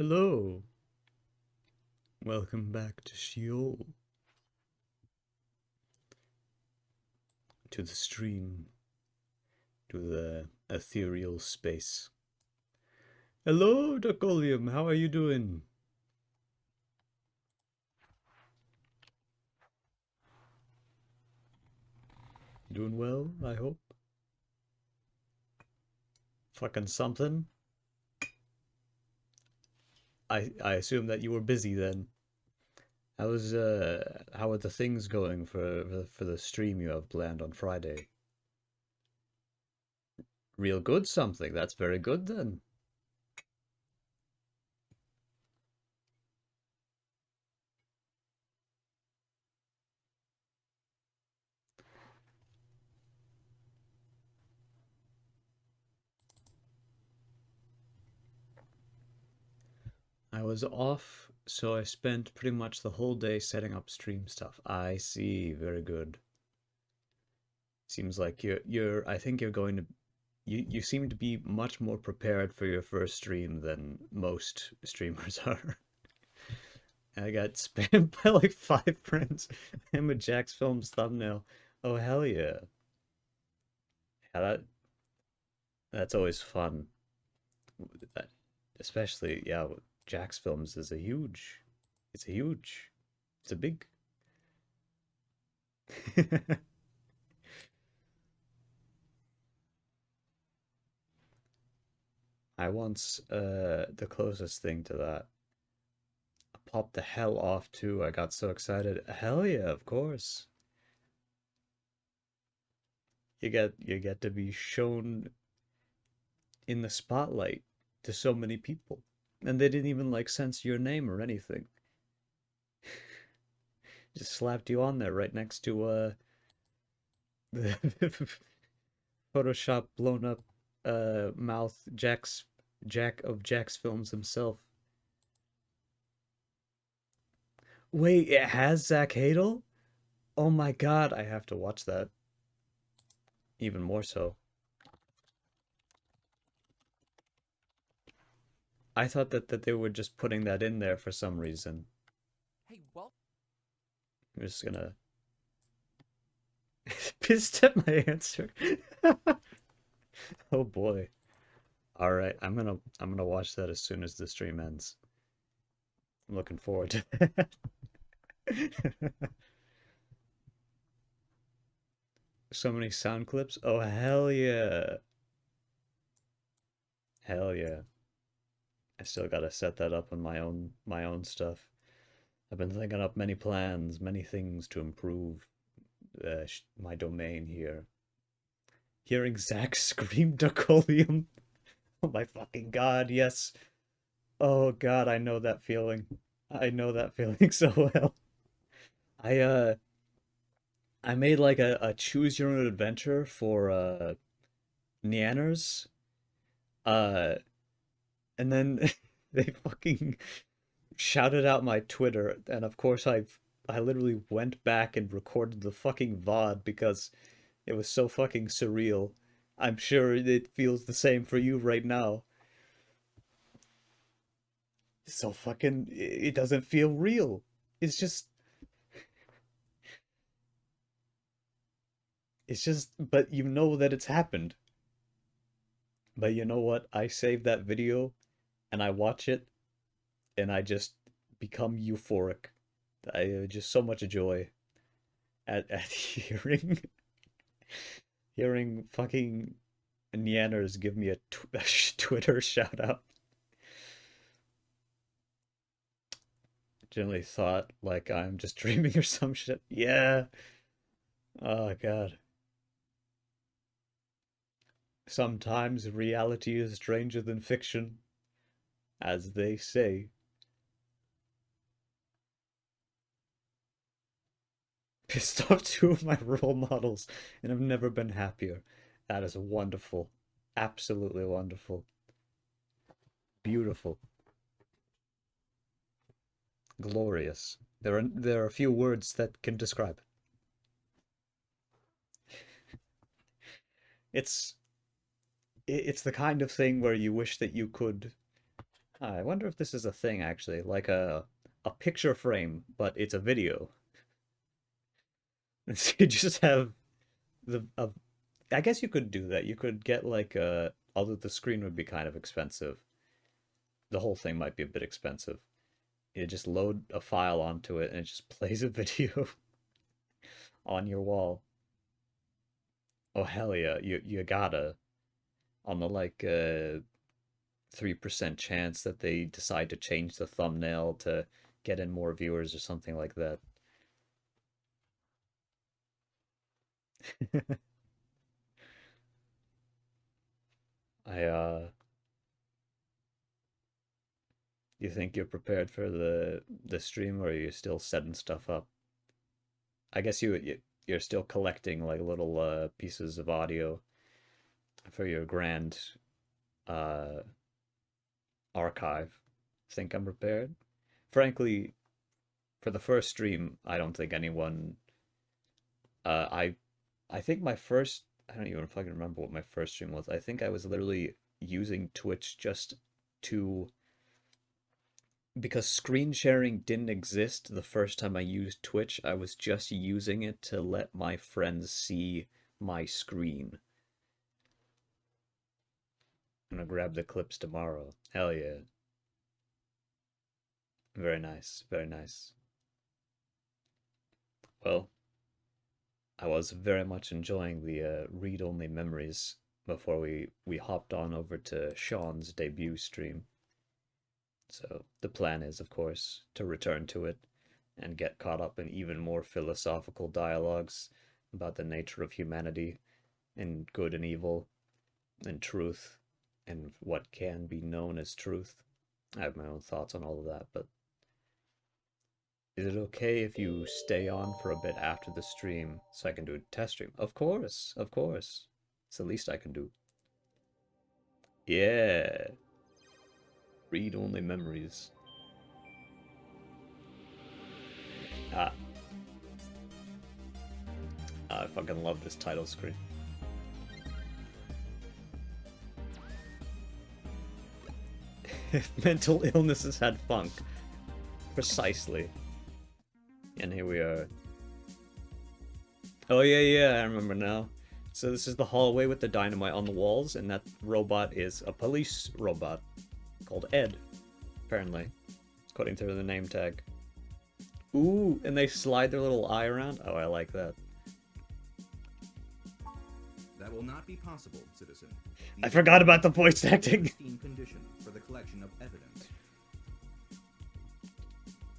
Hello, welcome back to Sheol, to the stream, to the ethereal space. Hello, Duckolium, how are you doing? Doing well, I hope. Fucking something. I assume that you were busy then. How are the things going for the stream you have planned on Friday? Real good something. That's very good then. I was off, so I spent pretty much the whole day setting up stream stuff. I see, very good. Seems like I think you're going to you seem to be much more prepared for your first stream than most streamers are. I got spammed by like 5 friends. I'm a Jax Films thumbnail. Oh hell yeah. Yeah, that's always fun. That- Especially, yeah, Jax Films is a huge it's a huge it's a big I once the closest thing to that popped the hell off too. I got so excited. Hell yeah, of course. You get to be shown in the spotlight to so many people. And they didn't even like censor your name or anything. Just slapped you on there right next to the Photoshop blown up mouth Jack of Jack's films himself. Wait, it has Zach Hadel? Oh my god, I have to watch that. Even more so. I thought that they were just putting that in there for some reason. Hey, well, I'm just gonna pissed at my answer. Oh boy. All right, I'm gonna watch that as soon as the stream ends. I'm looking forward to that. So many sound clips. Oh hell yeah. Hell yeah. I still gotta set that up on my own stuff. I've been thinking up many plans, many things to improve my domain here. Hearing Zach scream Duckolium. Oh my fucking god, yes. Oh god, I know that feeling. I know that feeling so well. I uh I made like a choose your own adventure for Neanners. Uh and then they fucking shouted out my Twitter, and of course I literally went back and recorded the fucking VOD because it was so fucking surreal. I'm sure it feels the same for you right now. So fucking it doesn't feel real. It's just but you know that it's happened. But you know what? I save that video and I watch it and I just become euphoric. I just so much joy at hearing fucking Neanners give me a Twitter shout out. Generally thought like I'm just dreaming or some shit. Yeah. Oh god. Sometimes reality is stranger than fiction, as they say. Pissed off two of my role models, and I've never been happier. That is wonderful. Absolutely wonderful. Beautiful. Glorious. There are a few words that can describe it. It's it's the kind of thing where you wish that you could I wonder if this is a thing actually, like a picture frame, but it's a video. So you just have I guess you could do that. You could get like although the screen would be kind of expensive. The whole thing might be a bit expensive. You just load a file onto it and it just plays a video on your wall. Oh hell yeah, you gotta on the like 3% chance that they decide to change the thumbnail to get in more viewers or something like that. I You think you're prepared for the stream or are you still setting stuff up? I guess you're still collecting like little pieces of audio for your grand uh archive. Think I'm prepared? Frankly, for the first stream, I don't think anyone uh I I think my first I don't even fucking remember what my first stream was. I think I was literally using Twitch just to because screen sharing didn't exist the first time I used Twitch. I was just using it to let my friends see my screen. I'm gonna grab the clips tomorrow. Hell yeah. Very nice. Very nice. Well, I was very much enjoying the read-only memories before we hopped on over to Sean's debut stream. So the plan is, of course, to return to it and get caught up in even more philosophical dialogues about the nature of humanity and good and evil and truth and what can be known as truth. I have my own thoughts on all of that, but is it okay if you stay on for a bit after the stream so I can do a test stream? Of course, of course. It's the least I can do. Yeah. Read only memories. Ah, I fucking love this title screen. If mental illnesses had funk. Precisely. And here we are. Oh yeah, I remember now. So this is the hallway with the dynamite on the walls, and that robot is a police robot called Ed, apparently. According to the name tag. Ooh, and they slide their little eye around. Oh, I like that. That will not be possible, citizen. I forgot about the voice acting. Condition for the collection of evidence.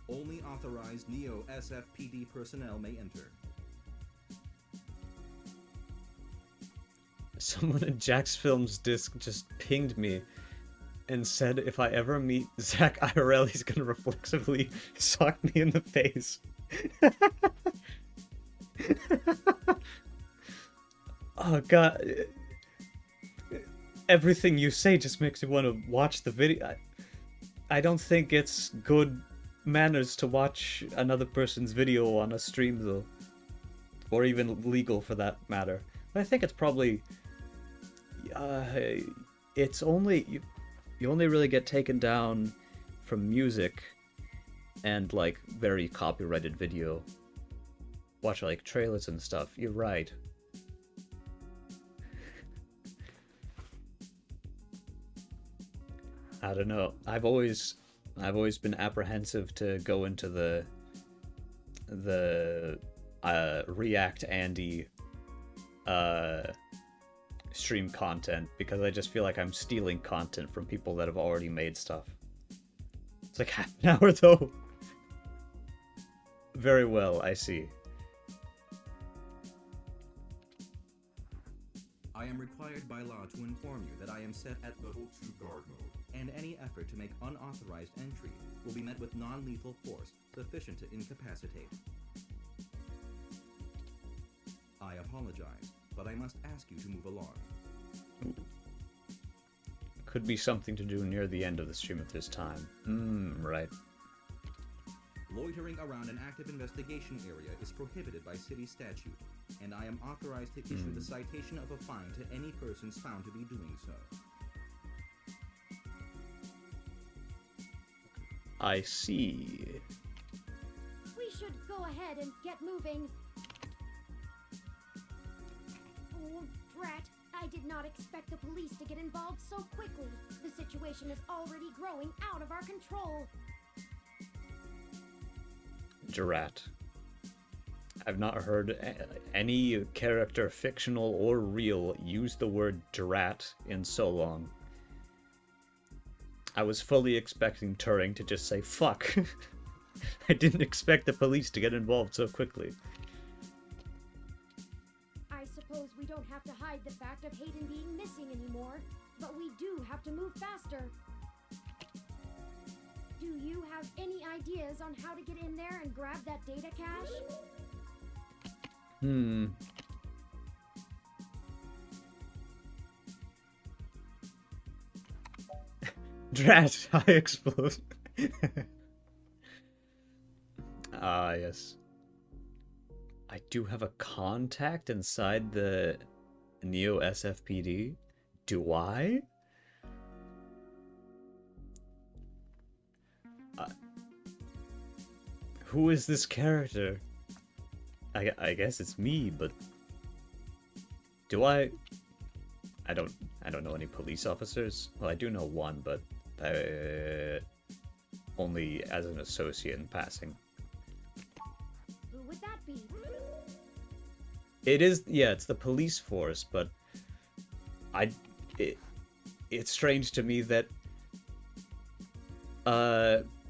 Only authorized Neo SFPD personnel may enter. Someone in Jack's Films disc just pinged me and said if I ever meet Zach IRL, he's gonna reflexively sock me in the face. Oh god. Everything you say just makes me want to watch the video. I don't think it's good manners to watch another person's video on a stream, though. Or even legal, for that matter. But I think it's probably... it's only... You only really get taken down from music and, like, very copyrighted video. Watch, like, trailers and stuff. You're right. I don't know. I've always been apprehensive to go into the React Andy stream content because I just feel like I'm stealing content from people that have already made stuff. It's like half an hour though. Very well, I see. I am required by law to inform you that I am set at level 2 guard mode, and any effort to make unauthorized entry will be met with non-lethal force sufficient to incapacitate. I apologize, but I must ask you to move along. Could be something to do near the end of the stream if there's time. Right. Loitering around an active investigation area is prohibited by city statute, and I am authorized to issue the citation of a fine to any persons found to be doing so. I see. We should go ahead and get moving. Oh, drat. I did not expect the police to get involved so quickly. The situation is already growing out of our control. Drat. I've not heard any character, fictional or real, use the word drat in so long. I was fully expecting Turing to just say fuck. I didn't expect the police to get involved so quickly. I suppose we don't have to hide the fact of Hayden being missing anymore, but we do have to move faster. Do you have any ideas on how to get in there and grab that data cache? Drat, I explode. Ah, yes. I do have a contact inside the Neo SFPD. Do I? Who is this character? I guess it's me, but do I don't know any police officers. Well, I do know one, but only as an associate in passing. Who would that be? It is, yeah, it's the police force, but it's strange to me that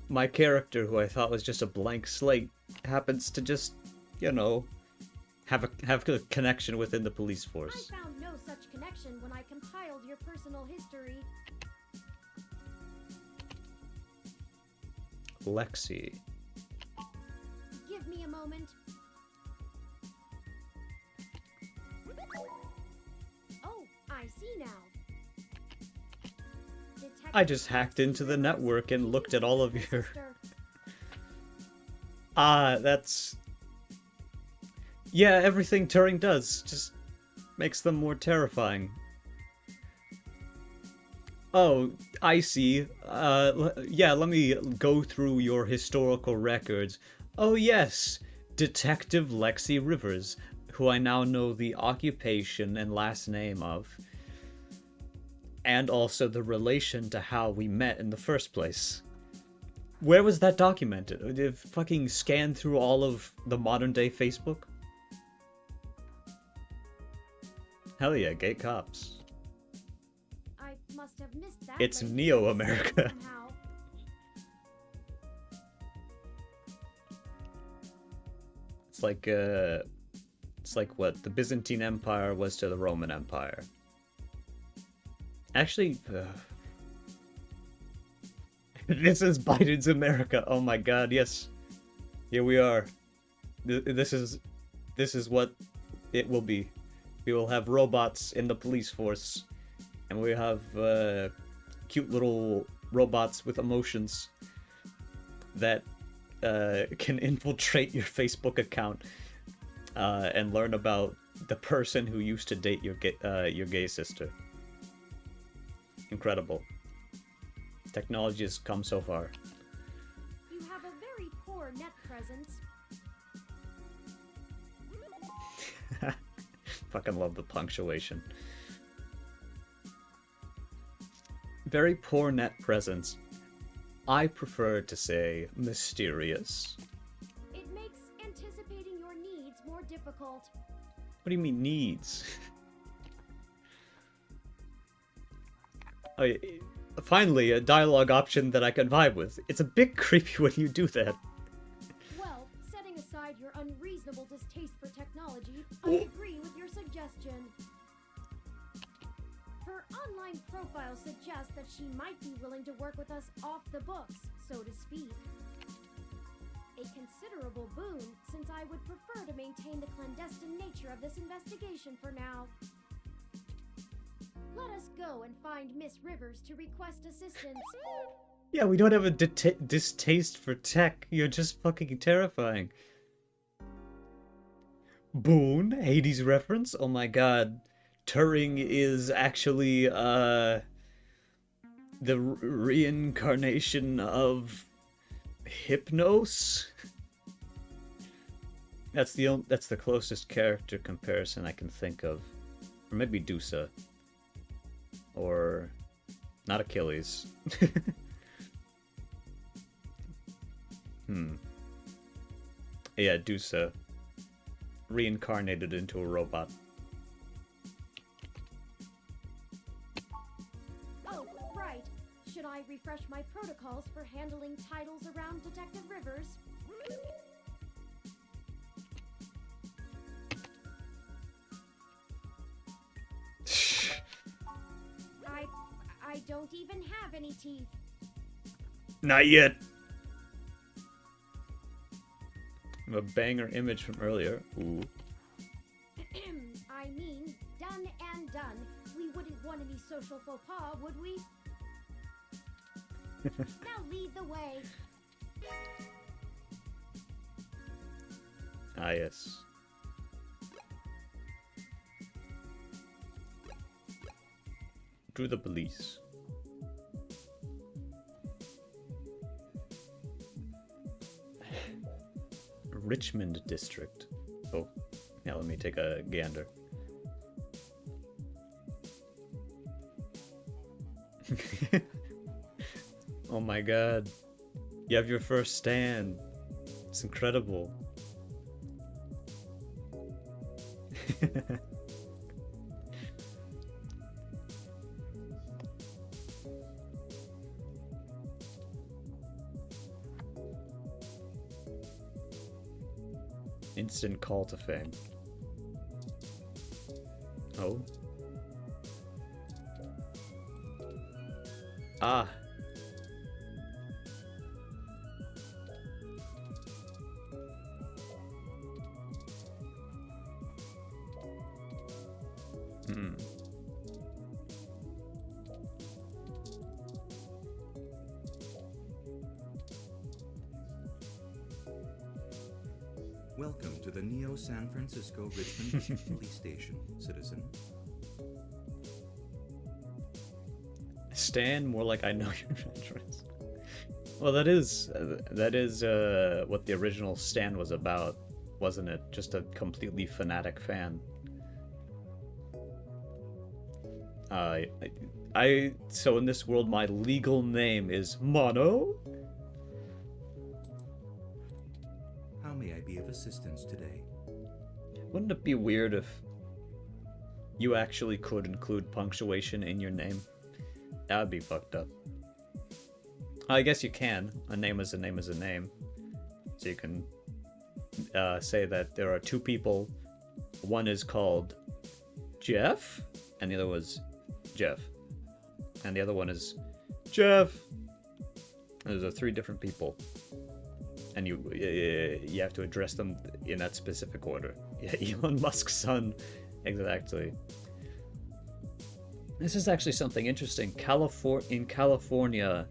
my character, who I thought was just a blank slate, happens to just, you know, have a connection within the police force. I found no such connection when I compiled your personal history. Lexi. Give me a moment. Oh, I see now. I just hacked into the network and looked at all of your... that's... Yeah, everything Turing does just makes them more terrifying. Oh, I see. Yeah, let me go through your historical records. Oh yes, Detective Lexi Rivers, who I now know the occupation and last name of. And also the relation to how we met in the first place. Where was that documented? Did it fucking scan through all of the modern day Facebook? Hell yeah, gay cops. I must have missed that. It's Neo America. It's like what the Byzantine Empire was to the Roman Empire. Actually, this is Biden's America. Oh my god, yes. Here we are. This is what it will be. We will have robots in the police force, and we have cute little robots with emotions that can infiltrate your Facebook account and learn about the person who used to date your gay sister. Incredible. Technology has come so far. You have a very poor net presence. Fucking love the punctuation. Very poor net presence. I prefer to say mysterious. It makes anticipating your needs more difficult. What do you mean needs? Oh, finally, a dialogue option that I can vibe with. It's a bit creepy when you do that. Well, setting aside your unreasonable distaste for technology, I agree with your suggestion. Her online profile suggests that she might be willing to work with us off the books, so to speak. A considerable boon, since I would prefer to maintain the clandestine nature of this investigation for now. Let us go and find Miss Rivers to request assistance. Yeah, we don't have a distaste for tech. You're just fucking terrifying. Boone, Hades reference? Oh my god. Turing is actually, the reincarnation of Hypnos? That's the closest character comparison I can think of. Or maybe Dusa. Or not Achilles. Yeah, Dusa. Reincarnated into a robot. Oh, right. Should I refresh my protocols for handling titles around Detective Rivers? I don't even have any teeth. Not yet. A banger image from earlier. Ooh. I mean, done and done. We wouldn't want any social faux pas, would we? Now lead the way. Ah, yes. To the police. Richmond District. Oh, yeah, let me take a gander. Oh my god. You have your first stand. It's incredible. Instant call to fame. Oh. Ah. Hmm. Welcome to the Neo San Francisco Richmond District Police Station, citizen. Stan, more like I know your address. Well, that is what the original Stan was about, wasn't it? Just a completely fanatic fan. So in this world, my legal name is Mono? How may I be of assistance today? Wouldn't it be weird if you actually could include punctuation in your name? That would be fucked up. I guess you can. A name is a name is a name. So you can say that there are two people. One is called Jeff, and the other was Jeff. And the other one is Jeff. Those are three different people. And you have to address them in that specific order. Yeah, Elon Musk's son. Exactly. This is actually something interesting. In California,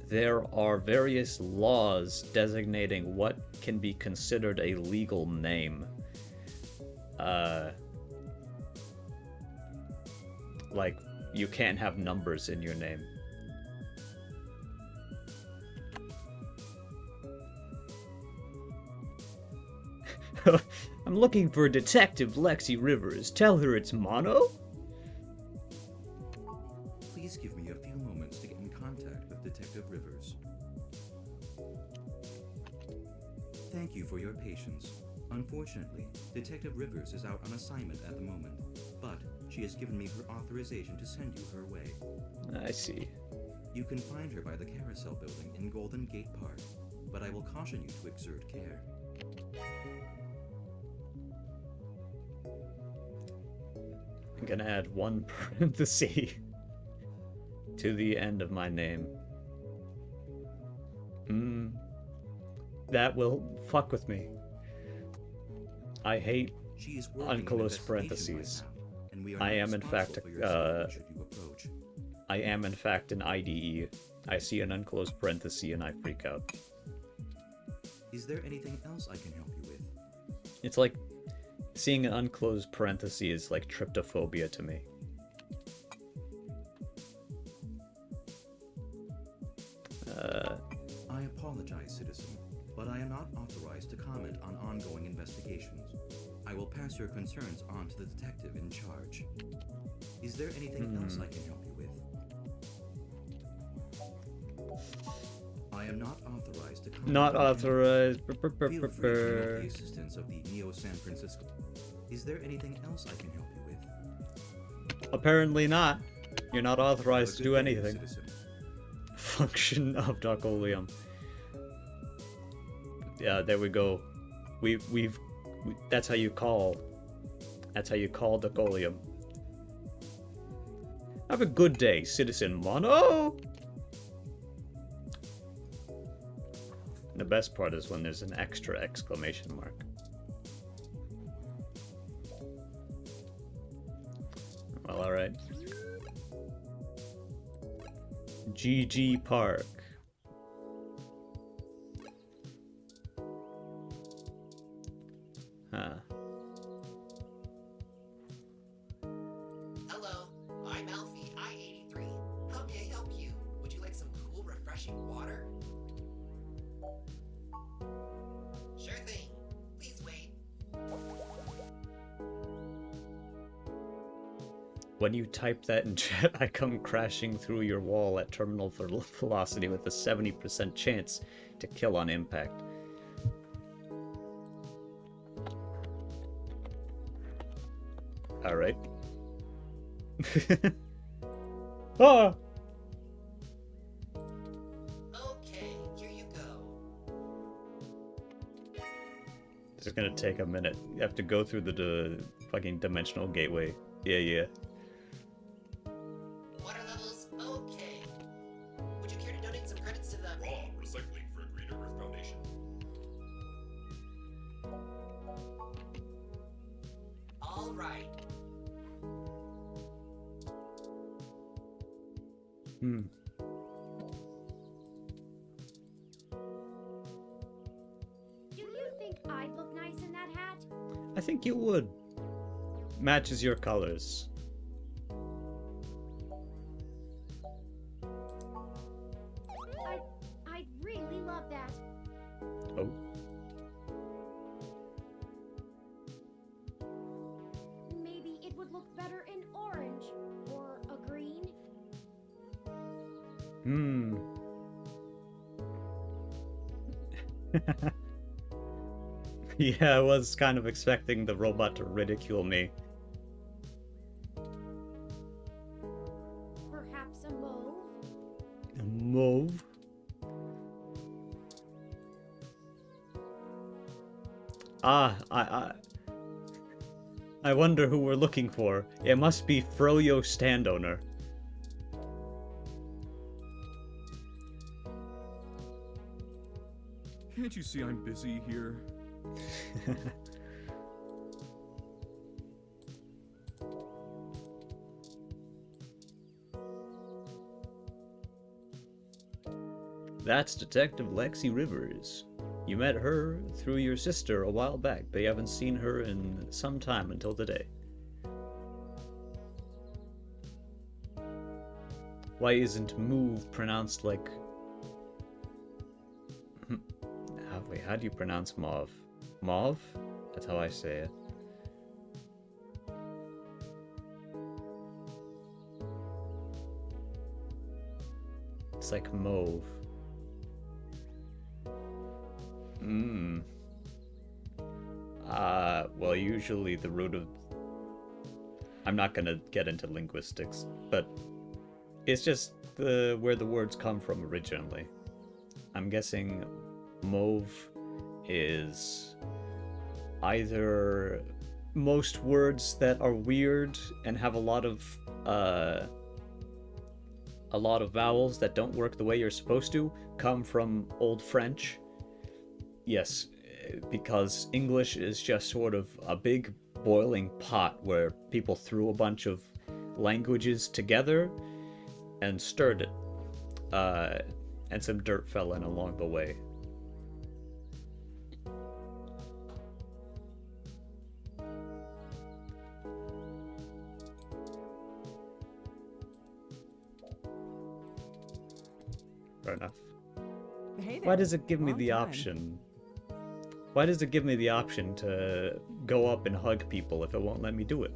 there are various laws designating what can be considered a legal name. Like, you can't have numbers in your name. I'm looking for Detective Lexi Rivers. Tell her it's Mono? Please give me a few moments to get in contact with Detective Rivers. Thank you for your patience. Unfortunately, Detective Rivers is out on assignment at the moment, but she has given me her authorization to send you her way. I see. You can find her by the Carousel Building in Golden Gate Park, but I will caution you to exert care. I'm gonna add one parenthesis to the end of my name. That will fuck with me. I hate She is working unclosed an investigation parentheses. right now, and we are I not am in fact responsible for your safety should you approach. I am in fact an IDE. I see an unclosed parenthesis and I freak out. Is there anything else I can help you with? It's like seeing an unclosed parenthesis is like tryptophobia to me. apologize, citizen, but I am not authorized to comment on ongoing investigations. I will pass your concerns on to the detective in charge. Is there anything else I can help you with? I am not authorized to comment. Not on authorized. Feel free to note the assistance of the Neo San Francisco. Is there anything else I can help you with? Apparently not. You're not authorized to do Have a good day, anything. citizen. Function of Docolium. Yeah, there we go. That's how you call. That's how you call Docolium. Have a good day, Citizen Mono! The best part is when there's an extra exclamation mark. Well, alright. GG Park. Huh. Hello, I'm Alfie, I-83. How may I help you? Would you like some cool, refreshing water? Sure thing. Please wait. When you type that in chat, I come crashing through your wall at terminal velocity with a 70% chance to kill on impact. Alright. Ah! Okay, here you go. This is gonna take a minute. You have to go through the fucking dimensional gateway. Yeah. Water levels, okay. Would you care to donate some credits to the... Raw recycling for a Greater Earth Foundation. All right. Do you think I'd look nice in that hat? I think you would. Matches your colors. I'd really love that. Oh. Maybe it would look better in orange or a green. Yeah, I was kind of expecting the robot to ridicule me. Perhaps a mauve? A mauve? Ah, I wonder who we're looking for. It must be Froyo Standowner. Can't you see I'm busy here? That's Detective Lexi Rivers. You met her through your sister a while back, but you haven't seen her in some time until today. Why isn't move pronounced like... Wait, how do you pronounce mauve? Mauve? That's how I say it. It's like mauve. Well, usually the root of... I'm not gonna get into linguistics, but it's just where the words come from originally. I'm guessing mauve is either most words that are weird and have a lot of vowels that don't work the way you're supposed to come from Old French. Yes, because English is just sort of a big boiling pot where people threw a bunch of languages together and stirred it. And some dirt fell in along the way. Fair enough. Hey there. Why does it give me Long the time. option? Why does it give me the option to go up and hug people if it won't let me do it?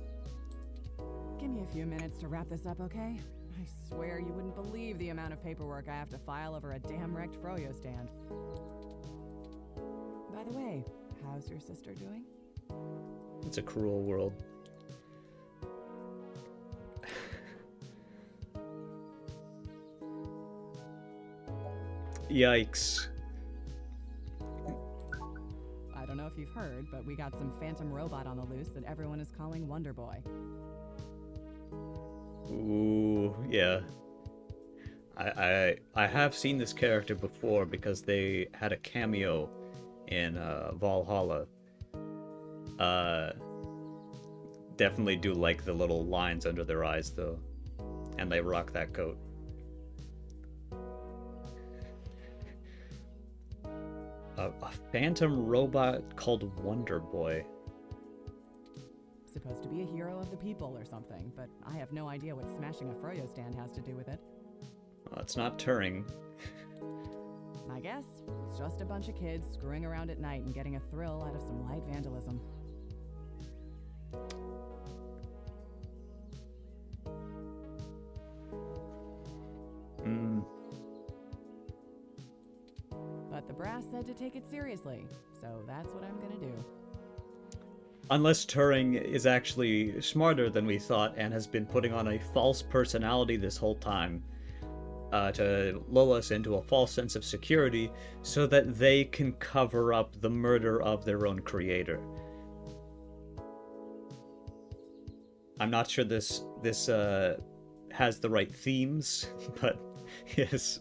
Give me a few minutes to wrap this up, okay? I swear you wouldn't believe the amount of paperwork I have to file over a damn wrecked froyo stand. By the way, how's your sister doing? It's a cruel world. Yikes. I don't know if you've heard, but we got some phantom robot on the loose that everyone is calling Wonder Boy. Ooh, yeah. I have seen this character before because they had a cameo in Valhalla. Definitely do like the little lines under their eyes though. And they rock that coat. A phantom robot called Wonder Boy. Supposed to be a hero of the people or something, but I have no idea what smashing a froyo stand has to do with it. Well, it's not Turing. I guess it's just a bunch of kids screwing around at night and getting a thrill out of some light vandalism. But the brass said to take it seriously, so that's what I'm gonna do. Unless Turing is actually smarter than we thought and has been putting on a false personality this whole time to lull us into a false sense of security so that they can cover up the murder of their own creator. I'm not sure this has the right themes, but yes,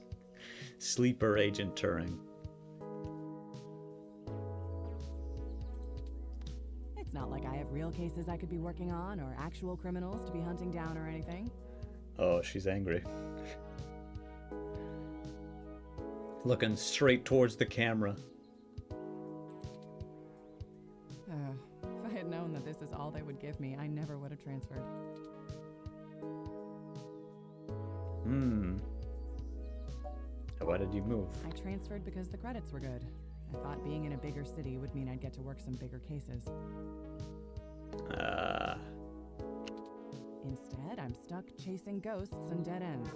Sleeper Agent Turing. It's not like I have real cases I could be working on or actual criminals to be hunting down or anything. Oh, she's angry. Looking straight towards the camera. If I had known that this is all they would give me, I never would have transferred. Why did you move? I transferred because the credits were good. I thought being in a bigger city would mean I'd get to work some bigger cases. Instead, I'm stuck chasing ghosts and dead ends.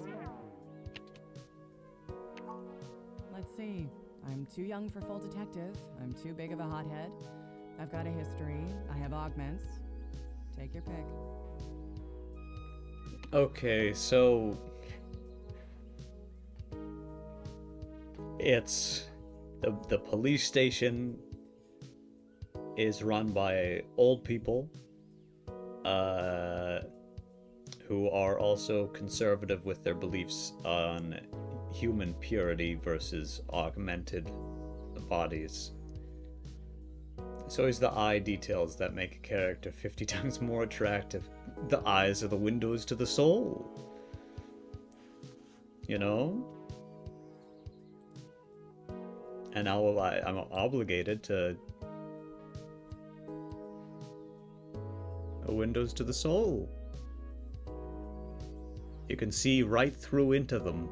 Let's see. I'm too young for full detective. I'm too big of a hothead. I've got a history. I have augments. Take your pick. Okay, so it's the police station is run by old people who are also conservative with their beliefs on human purity versus augmented bodies. It's always the eye details that make a character 50 times more attractive. The eyes are the windows to the soul. You know? And now I'm obligated to... windows to the soul. You can see right through into them.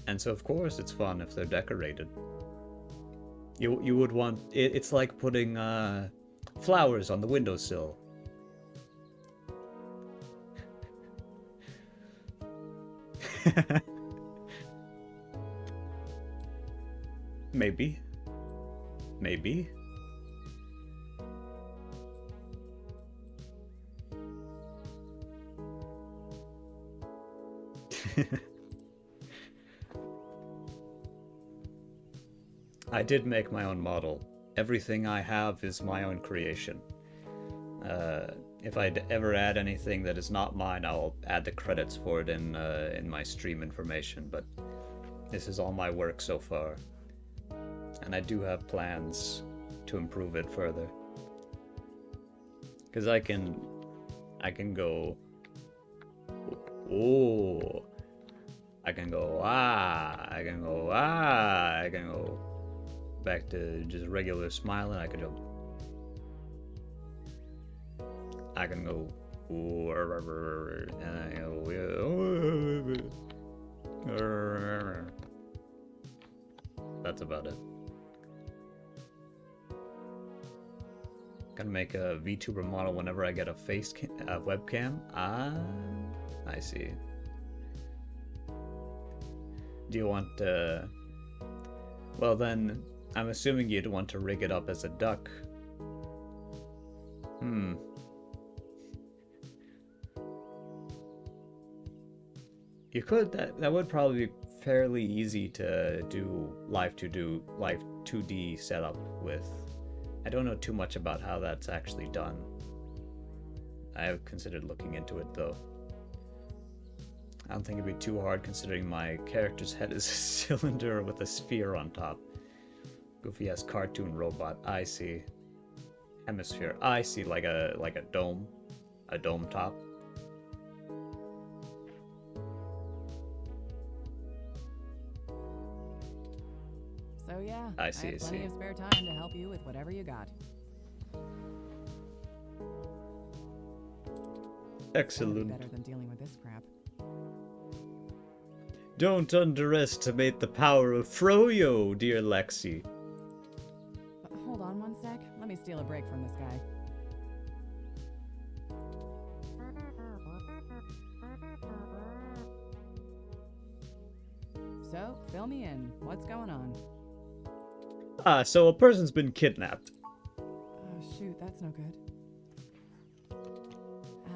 And so of course it's fun if they're decorated. You would want... It's like putting flowers on the windowsill. Maybe. Maybe. I did make my own model. Everything I have is my own creation. If I ever add anything that is not mine, I'll add the credits for it in my stream information, but this is all my work so far. And I do have plans to improve it further. Because I can go... Oh! I can go, I can go, I can go back to just regular smiling. I can go, and I go, That's about it. Gonna make a VTuber model whenever I get a webcam. Ah, I see. Do you want to... Well then, I'm assuming you'd want to rig it up as a duck. You could, that would probably be fairly easy to do live 2D setup with. I don't know too much about how that's actually done. I have considered looking into it though. I don't think it'd be too hard considering my character's head is a cylinder with a sphere on top. Goofy has cartoon robot. I see. Hemisphere. I see, like a dome. A dome top. So yeah, I see, have I plenty see. of spare time to help you with whatever you got. That'd be Excellent. better than dealing with this crap. Don't underestimate the power of Froyo, dear Lexi. Hold on one sec. Let me steal a break from this guy. So, fill me in. What's going on? So a person's been kidnapped. Oh, shoot, that's no good.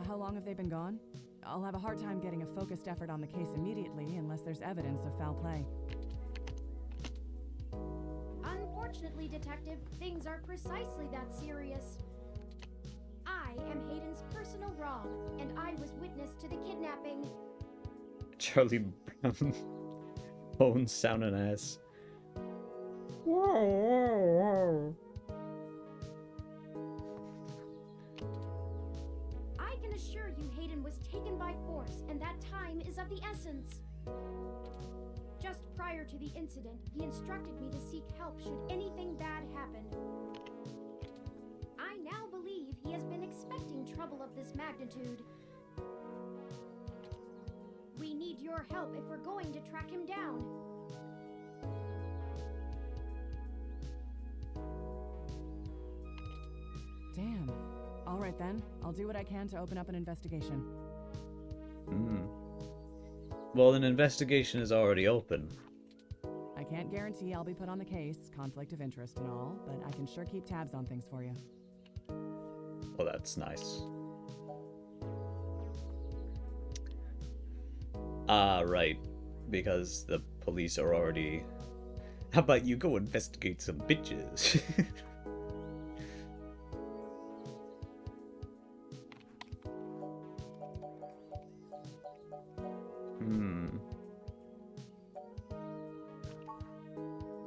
How long have they been gone? I'll have a hard time getting a focused effort on the case immediately unless there's evidence of foul play. Unfortunately, Detective, things are precisely that serious. I am Hayden's personal wrong, and I was witness to the kidnapping. Charlie Brown. Bones sound an ass. Whoa, whoa, whoa. I can assure you Hayden was taken by force, and that time is of the essence. Just prior to the incident, he instructed me to seek help should anything bad happen. I now believe he has been expecting trouble of this magnitude. We need your help if we're going to track him down. Damn. All right then. I'll do what I can to open up an investigation. Well, an investigation is already open. I can't guarantee I'll be put on the case, conflict of interest and all, but I can sure keep tabs on things for you. Well, that's nice. Ah, right. Because the police are already... How about you go investigate some bitches?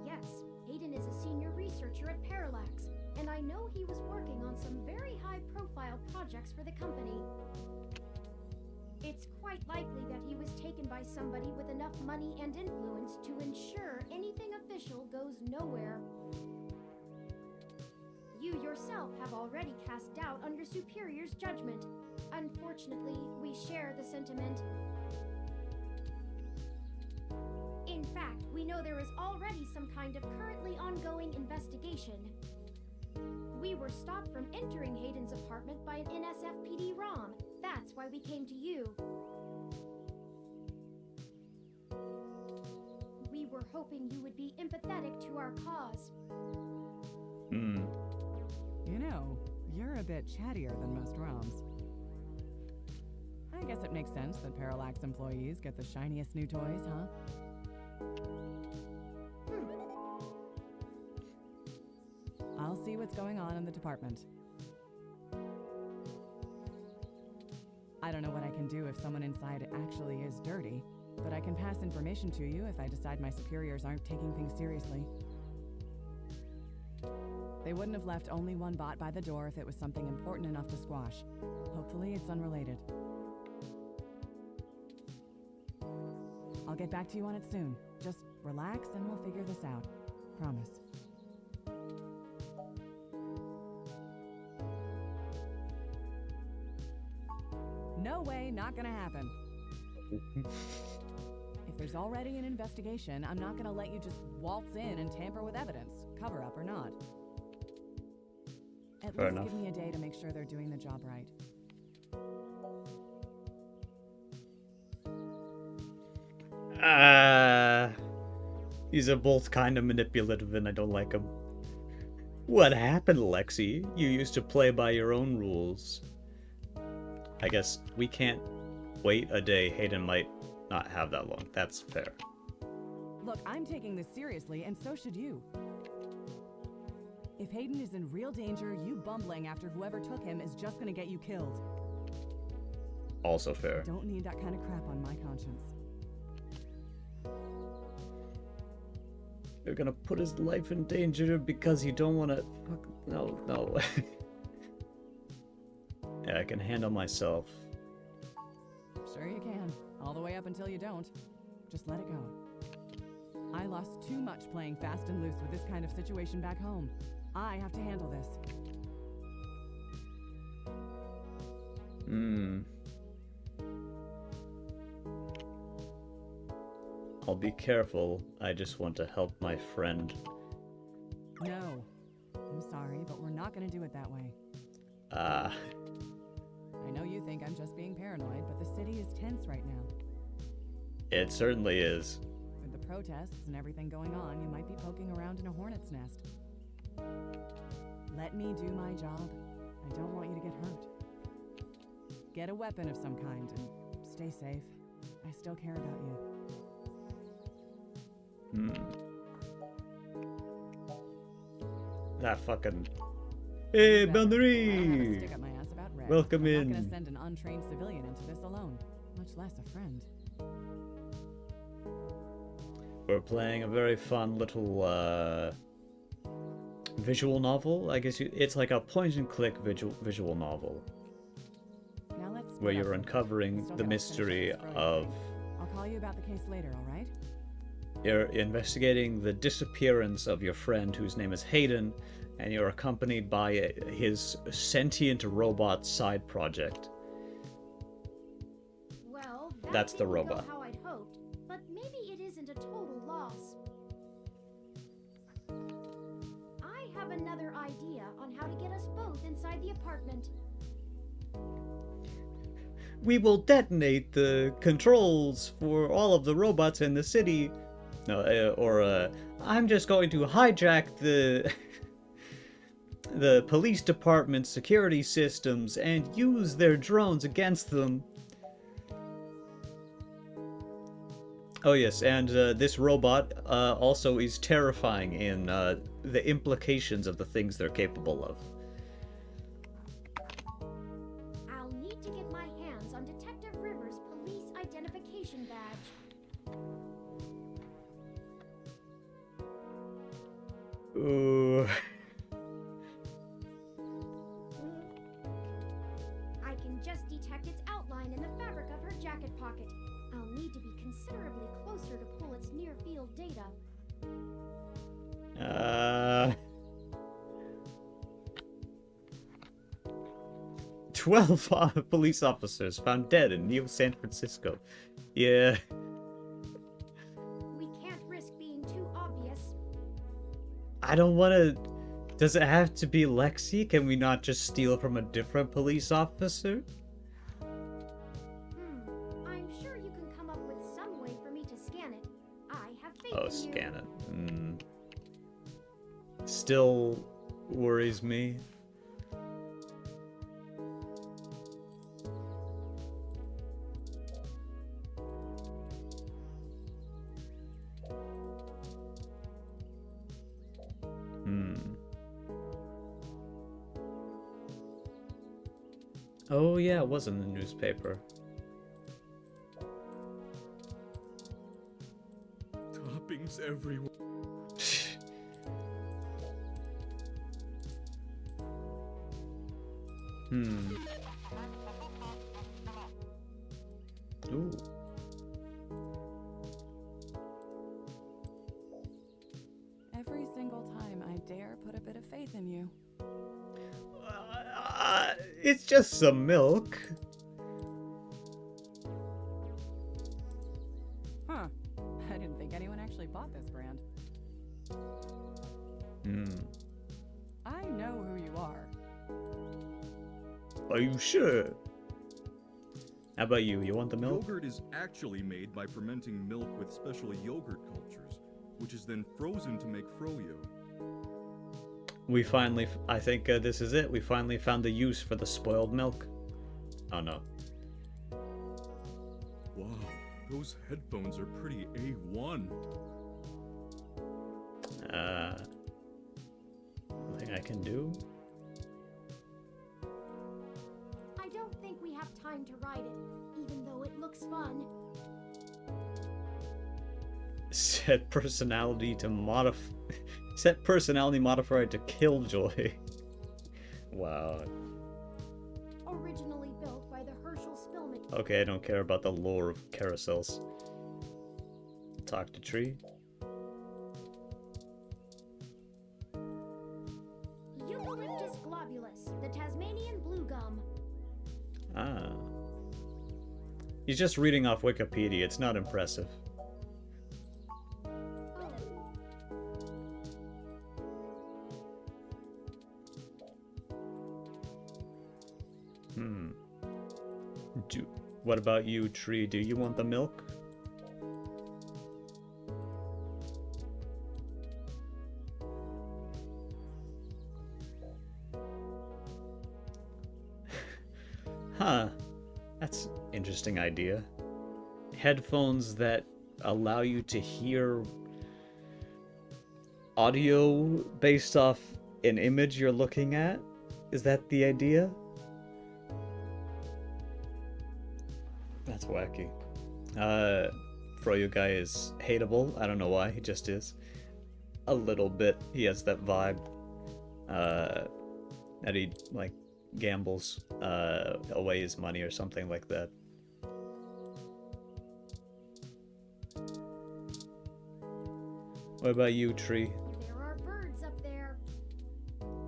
Yes, Hayden is a senior researcher at Parallax, and I know he was working on some very high-profile projects for the company. It's quite likely that he was taken by somebody with enough money and influence to ensure anything official goes nowhere. You yourself have already cast doubt on your superior's judgment. Unfortunately, we share the sentiment. In fact, we know there is already some kind of currently ongoing investigation. We were stopped from entering Hayden's apartment by an NSFPD ROM. That's why we came to you. We were hoping you would be empathetic to our cause. You know, you're a bit chattier than most ROMs. I guess it makes sense that Parallax employees get the shiniest new toys, huh? I'll see what's going on in the department. I don't know what I can do if someone inside actually is dirty, but I can pass information to you if I decide my superiors aren't taking things seriously. They wouldn't have left only one bot by the door if it was something important enough to squash. Hopefully it's unrelated. I'll get back to you on it soon. Just relax and we'll figure this out. Promise. No way, not gonna happen. If There's already an investigation. I'm not gonna let you just waltz in and tamper with evidence, cover up or not. At Fair least enough. give me a day to make sure they're doing the job right. These are both kind of manipulative and I don't like them. What happened, Lexi? You used to play by your own rules. I guess we can't wait a day. Hayden might not have that long. That's fair. Look, I'm taking this seriously, and so should you. If Hayden is in real danger, you bumbling after whoever took him is just gonna get you killed. Also fair. Don't need that kind of crap on my conscience. You're gonna put his life in danger because you don't want to. Fuck, no. Yeah, I can handle myself. Sure you can. All the way up until you don't. Just let it go. I lost too much playing fast and loose with this kind of situation back home. I have to handle this. I'll be careful. I just want to help my friend. No. I'm sorry, but we're not gonna do it that way. Ah. I know you think I'm just being paranoid, but the city is tense right now. It certainly is. With the protests and everything going on, you might be poking around in a hornet's nest. Let me do my job. I don't want you to get hurt. Get a weapon of some kind and stay safe. I still care about you. That fucking. Hey, Better. I don't have a Boundary! stick up my ass about Red. Welcome I'm in. not gonna send an untrained civilian into this alone, much less a friend. We're playing a very fun little visual novel. I guess it's like a point-and-click visual novel Now let's where split up you're for a bit. uncovering Still the gotta finish up mystery this Froyo of. thing. I'll call you about the case later, all right? You're investigating the disappearance of your friend whose name is Hayden, and you're accompanied by his sentient robot side project. Well, That's the didn't go robot. how I'd hoped, but maybe it isn't a total loss. I have another idea on how to get us both inside the apartment. We will detonate the controls for all of the robots in the city. No, I'm just going to hijack the the police department's security systems and use their drones against them. Oh yes, and this robot also is terrifying in the implications of the things they're capable of. I'll need to get my hands on Detective Rivers' police identification badge. Ooh. I can just detect its outline in the fabric of her jacket pocket. I'll need to be considerably closer to pull its near-field data. 12 police officers found dead in Neo San Francisco. Yeah. We can't risk being too obvious. I don't want to. Does it have to be Lexi? Can we not just steal from a different police officer? I'm sure you can come up with some way for me to scan it. I have faith Oh, in you. scan it. Still worries me. Oh yeah, it was in the newspaper. Toppings everywhere. Ooh. Every single time I dare put a bit of faith in you. It's just some milk. Huh. Hmm. I know who you are. Are you sure? How about you? You want the milk? Yogurt is actually made by fermenting milk with special yogurt cultures, which is then frozen to make froyo. We finally, I think this is it. We finally found the use for the spoiled milk. Oh no. Wow, those headphones are pretty A1. Nothing I can do? I don't think we have time to ride it, even though it looks fun. Set personality modifier to Killjoy. Wow. Originally built by the Herschel Spillman. Okay, I don't care about the lore of carousels. Talk to tree. Eucalyptus globulus, the Tasmanian blue gum. Ah. He's just reading off Wikipedia. It's not impressive. What about you, Tree? Do you want the milk? Huh. That's an interesting idea. Headphones that allow you to hear audio based off an image you're looking at? Is that the idea? That's wacky. Froyo guy is hateable. I don't know why, he just is. A little bit. He has that vibe. That he, like, gambles away his money or something like that. What about you, Tree? There are birds up there.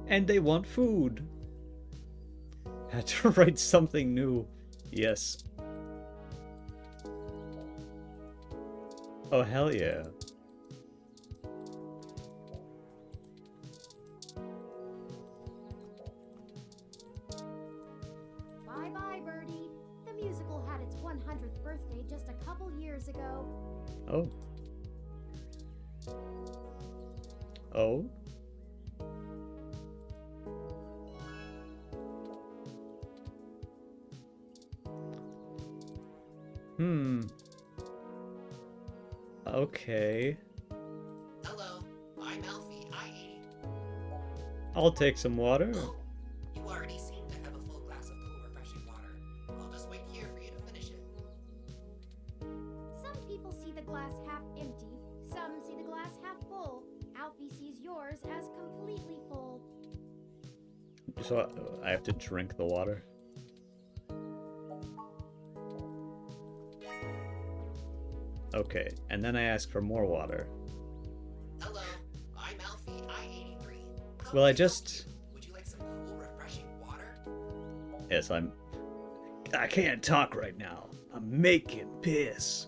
And they want food. Had to write something new. Yes. Oh, hell yeah. Bye-bye, Birdie. The musical had its 100th birthday just a couple years ago. Oh. Oh? Okay. Hello, I'm Alfie, I-80. I'll take some water. Oh, you already seem to have a full glass of cool, refreshing water. I'll just wait here for you to finish it. Some people see the glass half empty, some see the glass half full. Alfie sees yours as completely full. So I have to drink the water. Okay, and then I ask for more water. Hello, I'm Alfie, I-83. How Well, I can help just... you? Would you like some cool, refreshing water? Yes, I can't talk right now. I'm making piss.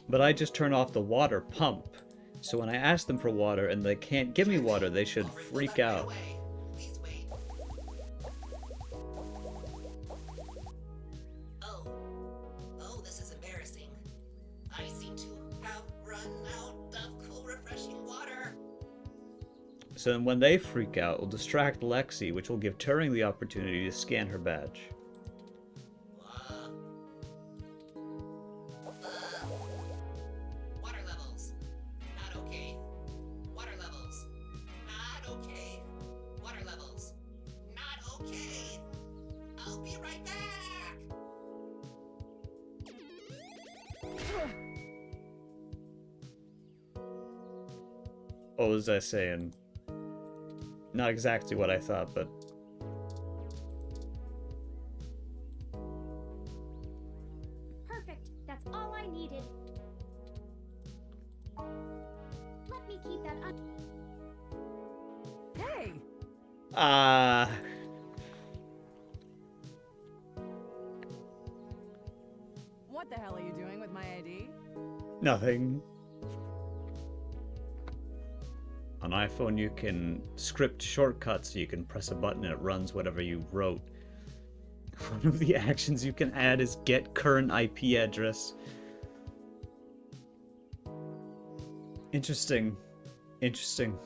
But I just turn off the water pump. So when I ask them for water and they can't give me water, they should I'll refill freak that right out. away. Please wait. Oh, this is embarrassing. I seem to have run out of cool, refreshing water. So then when they freak out, we'll distract Lexi, which will give Turing the opportunity to scan her badge. Water levels. Not okay. Water levels. Not okay. Water levels. Not okay. I'll be right back. What was I saying? Not exactly what I thought, but... Perfect. That's all I needed. Let me keep that Hey! What the hell are you doing with my ID? Nothing. On iPhone, you can script shortcuts, so you can press a button and it runs whatever you wrote. One of the actions you can add is get current IP address. Interesting. Interesting.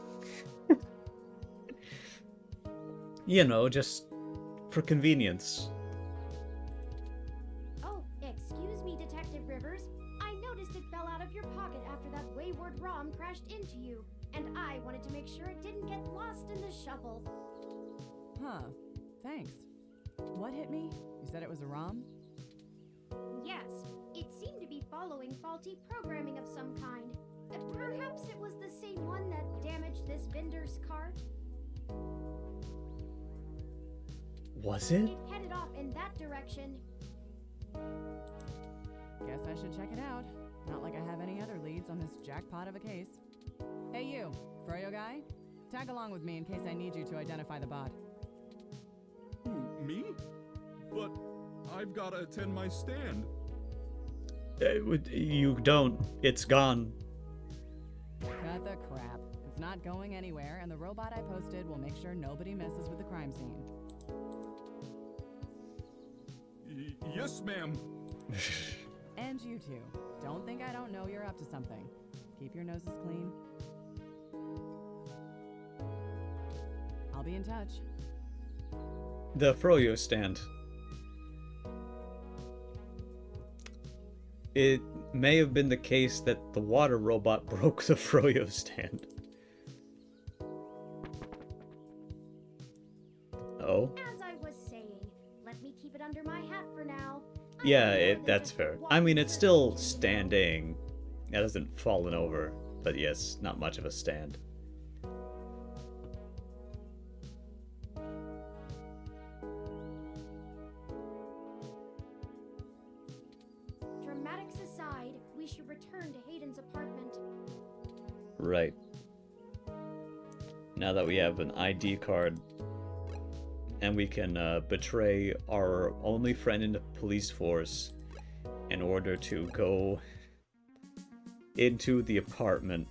You know, just for convenience. Oh, excuse me, Detective Rivers. I noticed it fell out of your pocket after that wayward ROM crashed into you, and I wanted to make sure it didn't get lost in the shuffle. Huh. Thanks. What hit me? You said it was a ROM? Yes, it seemed to be following faulty programming of some kind. Perhaps it was the same one that damaged this vendor's cart? Was it? It headed off in that direction. Guess I should check it out. Not like I have any other leads on this jackpot of a case. Hey you, Froyo guy? Tag along with me in case I need you to identify the bot. Who, me? But I've gotta attend my stand. You don't. It's gone. Cut the crap. It's not going anywhere, and the robot I posted will make sure nobody messes with the crime scene. Yes, ma'am. And you two. Don't think I don't know you're up to something. Keep your noses clean. I'll be in touch. The Froyo stand. It may have been the case that the water robot broke the Froyo stand. Oh? As I was saying, let me keep it under my hat for now. Yeah, that's fair. I mean, it's still standing. It hasn't fallen over, but yes, not much of a stand. Dramatics aside, we should return to Hayden's apartment. Right. Now that we have an ID card, and we can betray our only friend in the police force in order to go into the apartment.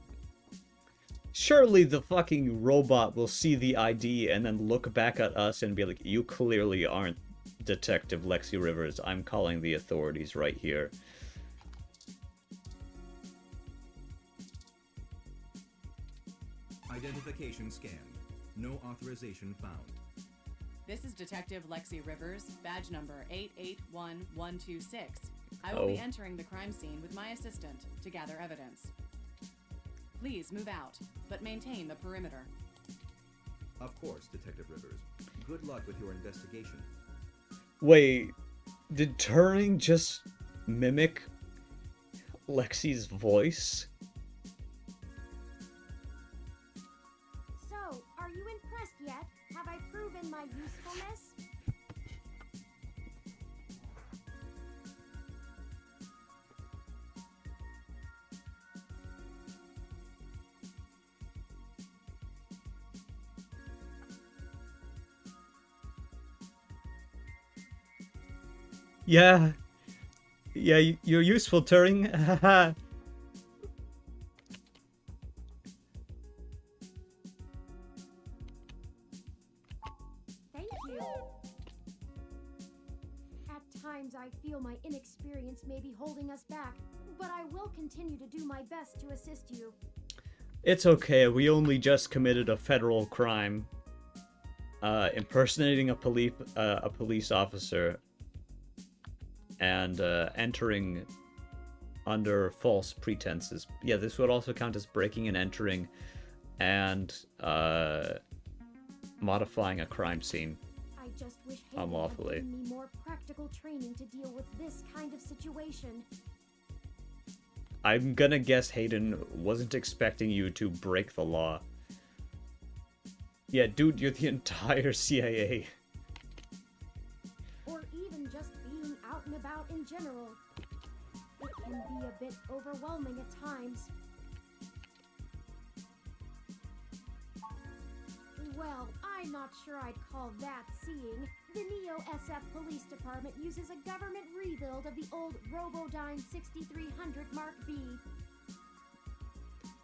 Surely the fucking robot will see the ID and then look back at us and be like, you clearly aren't Detective Lexi Rivers. I'm calling the authorities right here. Identification scanned. No authorization found. This is Detective Lexi Rivers, badge number 881126. I will be entering the crime scene with my assistant to gather evidence. Please move out, but maintain the perimeter. Of course, Detective Rivers. Good luck with your investigation. Wait, did Turing just mimic Lexi's voice? So, are you impressed yet? Have I proven my usefulness? Yeah. Yeah, you're useful, Turing. Haha. Thank you. At times, I feel my inexperience may be holding us back, but I will continue to do my best to assist you. It's okay, we only just committed a federal crime. Impersonating a police officer and entering under false pretenses. Yeah, this would also count as breaking and entering and modifying a crime scene I just wish Hayden had unlawfully. given me more practical training to deal with this kind of situation. I'm gonna guess Hayden wasn't expecting you to break the law. Yeah, dude, you're the entire CIA. Or even just being out and about in general. It can be a bit overwhelming at times. Well, I'm not sure I'd call that seeing. The Neo SF Police Department uses a government rebuild of the old Robodyne 6300 Mark B.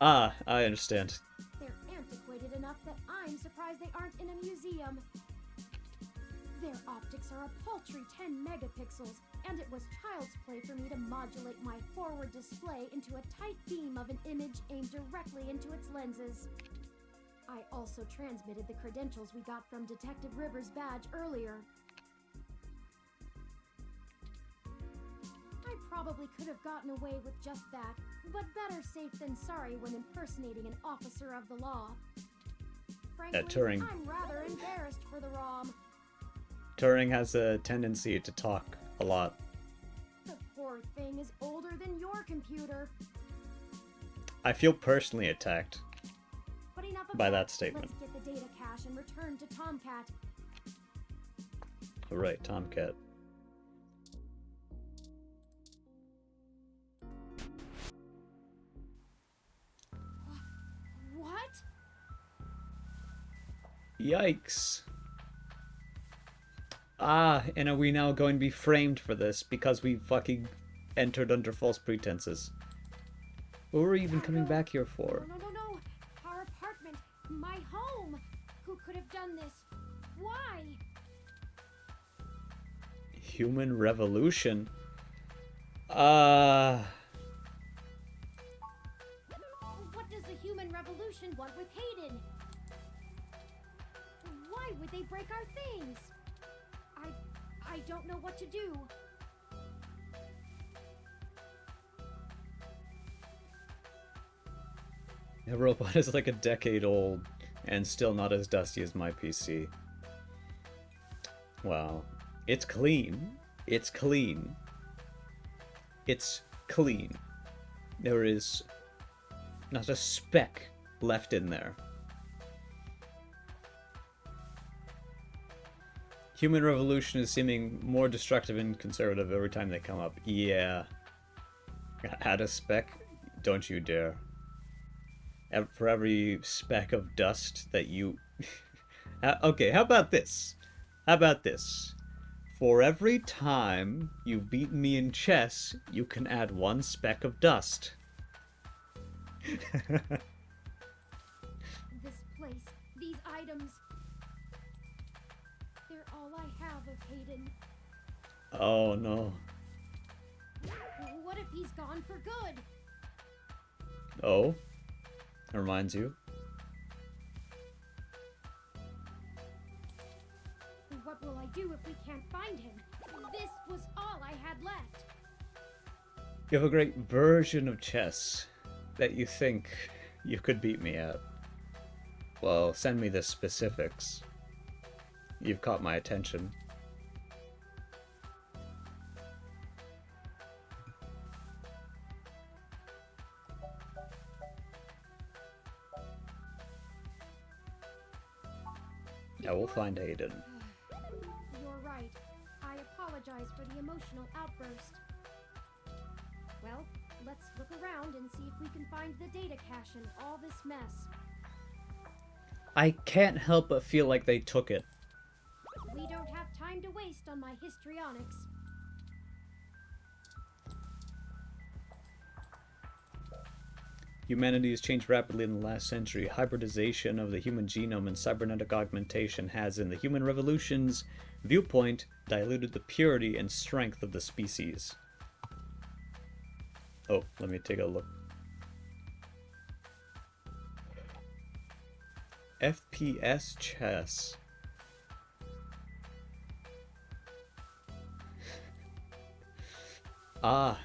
Ah, I understand. Their antiquated aren't in a museum. Their optics are a paltry 10 megapixels, and it was child's play for me to modulate my forward display into a tight beam of an image aimed directly into its lenses. I also transmitted the credentials we got from Detective Rivers' badge earlier. I probably could have gotten away with just that, but better safe than sorry when impersonating an officer of the law. Frankly, Turing. I'm rather embarrassed for the ROM. Turing has a tendency to talk a lot. The poor thing is older than your computer. I feel personally attacked But enough of by that statement. Let's get the data cache and return to Tomcat. Alright, Tomcat. What? Yikes. Ah, and are we now going to be framed for this because we fucking entered under false pretenses? What were we even coming back here for? No, no, no, no. Our apartment. My home. Who could have done this? Why? Human revolution? What does the human revolution want with Hayden? Why would they break our things? I don't know what to do. The robot is like a decade old and still not as dusty as my PC. Wow. It's clean. It's clean. It's clean. There is not a speck left in there. Human revolution is seeming more destructive and conservative every time they come up. Yeah. Add a speck? Don't you dare. For every speck of dust that you... Okay, how about this? How about this? For every time you've beaten me in chess, you can add 1 speck of dust. This place, these items. They're all I have of Hayden. Oh no. What if he's gone for good? Oh? Reminds you? What will I do if we can't find him? This was all I had left. You have a great version of chess that you think you could beat me at. Well, send me the specifics. You've caught my attention. Yeah, we'll find Hayden. You're right. I apologize for the emotional outburst. Well, let's look around and see if we can find the data cache in all this mess. I can't help but feel like they took it. We don't have time to waste on my histrionics. Humanity has changed rapidly in the last century. Hybridization of the human genome and cybernetic augmentation has, in the human revolution's viewpoint, diluted the purity and strength of the species. Oh, let me take a look. FPS chess. Ah.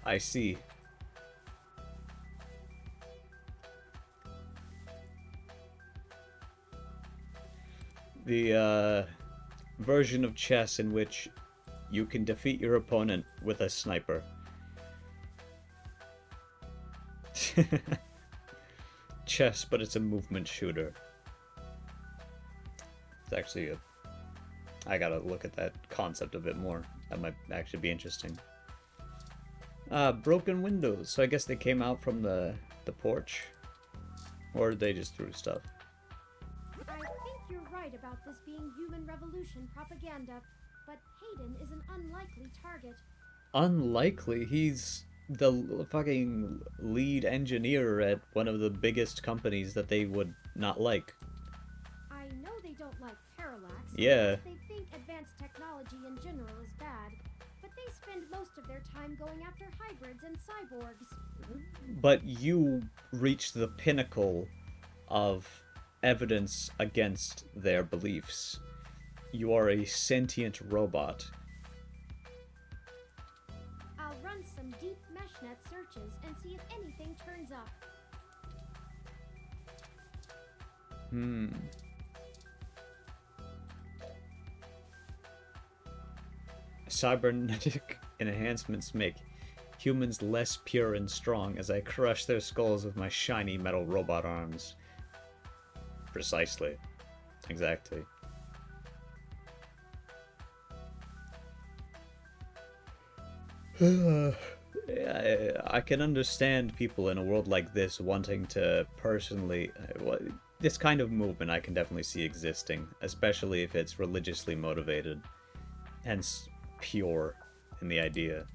I see. The version of chess in which you can defeat your opponent with a sniper. Chess, but it's a movement shooter. It's actually I gotta look at that concept a bit more. That might actually be interesting. Broken windows. So I guess they came out from the porch. Or they just threw stuff. I think you're right about this being human revolution propaganda, but Hayden is an unlikely target. Unlikely. He's fucking lead engineer at one of the biggest companies that they would not like. I know they don't like parallax. Yeah. Because they think advanced technology in general is bad, but they spend most of their time going after hybrids and cyborgs. But you reached the pinnacle of evidence against their beliefs. You are a sentient robot. I'll run some deep meshnet searches and see if anything turns up. Cybernetic enhancements make humans less pure and strong as I crush their skulls with my shiny metal robot arms. Precisely. Exactly. I can understand people in a world like this wanting to personally... this kind of movement I can definitely see existing, especially if it's religiously motivated. Hence, pure in the idea.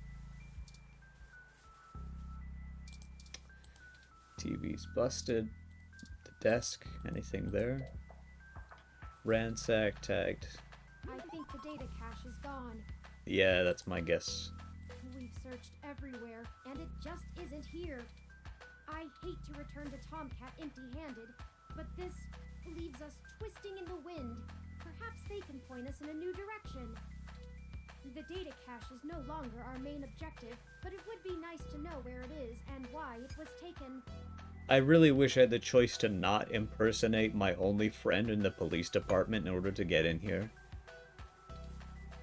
TV's busted. The desk, anything there? Ransack, tagged. I think the data cache is gone. Yeah, that's my guess. We've searched everywhere, and it just isn't here. I hate to return to Tomcat empty-handed, but this leaves us twisting in the wind. Perhaps they can point us in a new direction. The data cache is no longer our main objective, but it would be nice to know where it is and why it was taken. I really wish I had the choice to not impersonate my only friend in the police department in order to get in here.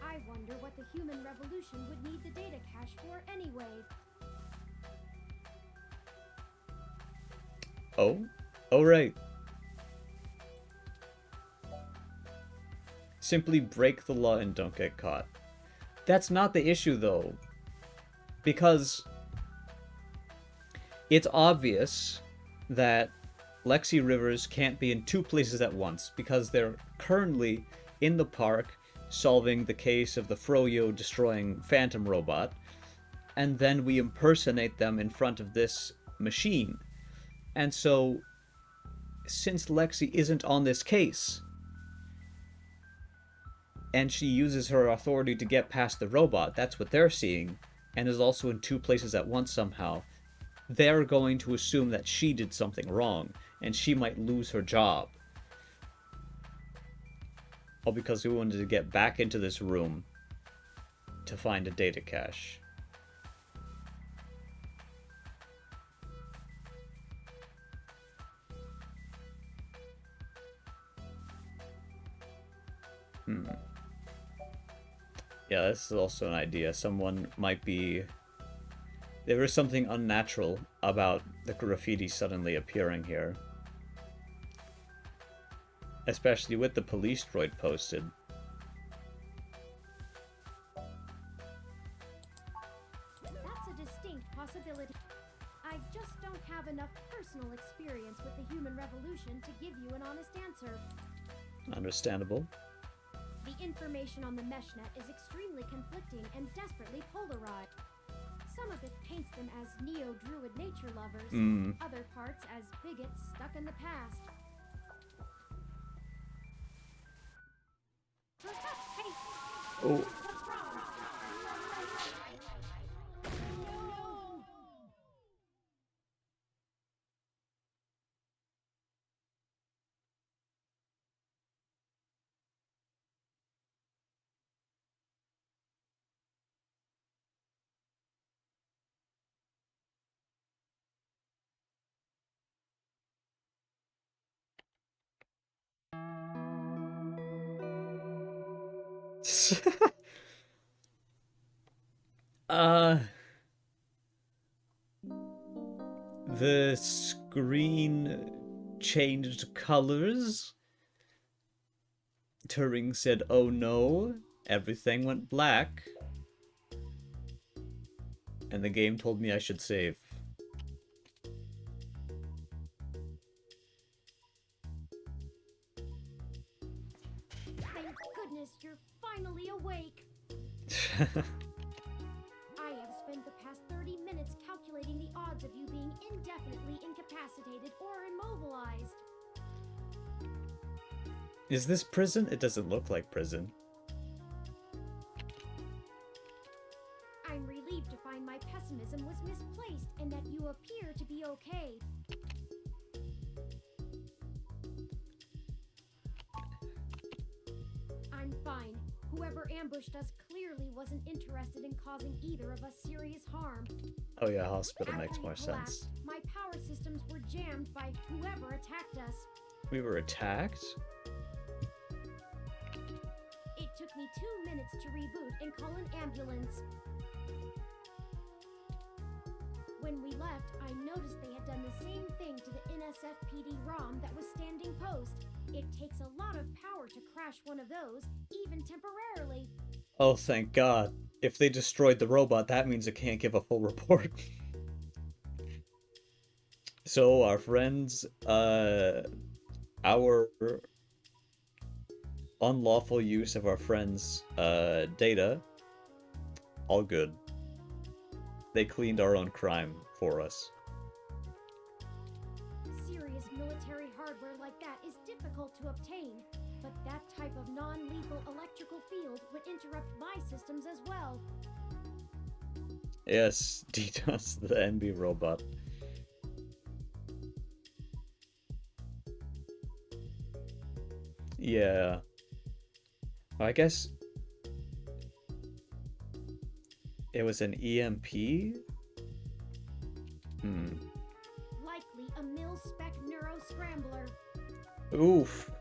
I wonder what the human revolution would need the data cache for anyway. Oh? Oh, right. Simply break the law and don't get caught. That's not the issue, though. Because it's obvious that Lexi Rivers can't be in two places at once, because they're currently in the park solving the case of the Froyo destroying Phantom Robot, and then we impersonate them in front of this machine. And so, since Lexi isn't on this case, and she uses her authority to get past the robot, that's what they're seeing, and is also in two places at once somehow, they're going to assume that she did something wrong, and she might lose her job. All because we wanted to get back into this room to find a data cache. Yeah, this is also an idea. Someone might be... There is something unnatural about the graffiti suddenly appearing here. Especially with the police droid posted. That's a distinct possibility. I just don't have enough personal experience with the human revolution to give you an honest answer. Understandable. The information on the meshnet is extremely conflicting and desperately polarized. Some of it paints them as neo-druid nature lovers, other parts as bigots stuck in the past. Perhaps hate. Oh. What's wrong? No! The screen changed colors. Turing said, "Oh no," everything went black. And the game told me I should save. Thank goodness you're finally awake. I have spent the past 30 minutes calculating the odds of you being indefinitely incapacitated or immobilized. Is this prison? It doesn't look like prison. I'm relieved to find my pessimism was misplaced and that you appear to be okay. I'm fine. Whoever ambushed us clearly wasn't interested in causing either of us serious harm. Oh yeah, hospital makes After more we collapsed, sense. my power systems were jammed by whoever attacked us. We were attacked? It took me 2 minutes to reboot and call an ambulance. When we left, I noticed they had done the same thing to the NSFPD ROM that was standing post. It takes a lot of power to crash one of those, even temporarily. Oh, thank God. If they destroyed the robot, that means it can't give a full report. So, our friends, our unlawful use of our friends' data, all good. They cleaned our own crime for us. Serious military hardware like that is difficult to obtain, but that type of non-lethal electrical field would interrupt my systems as well. Yes, DDoS the NB robot. Yeah. I guess it was an EMP? Likely a mil-spec neuro-scrambler. Oof.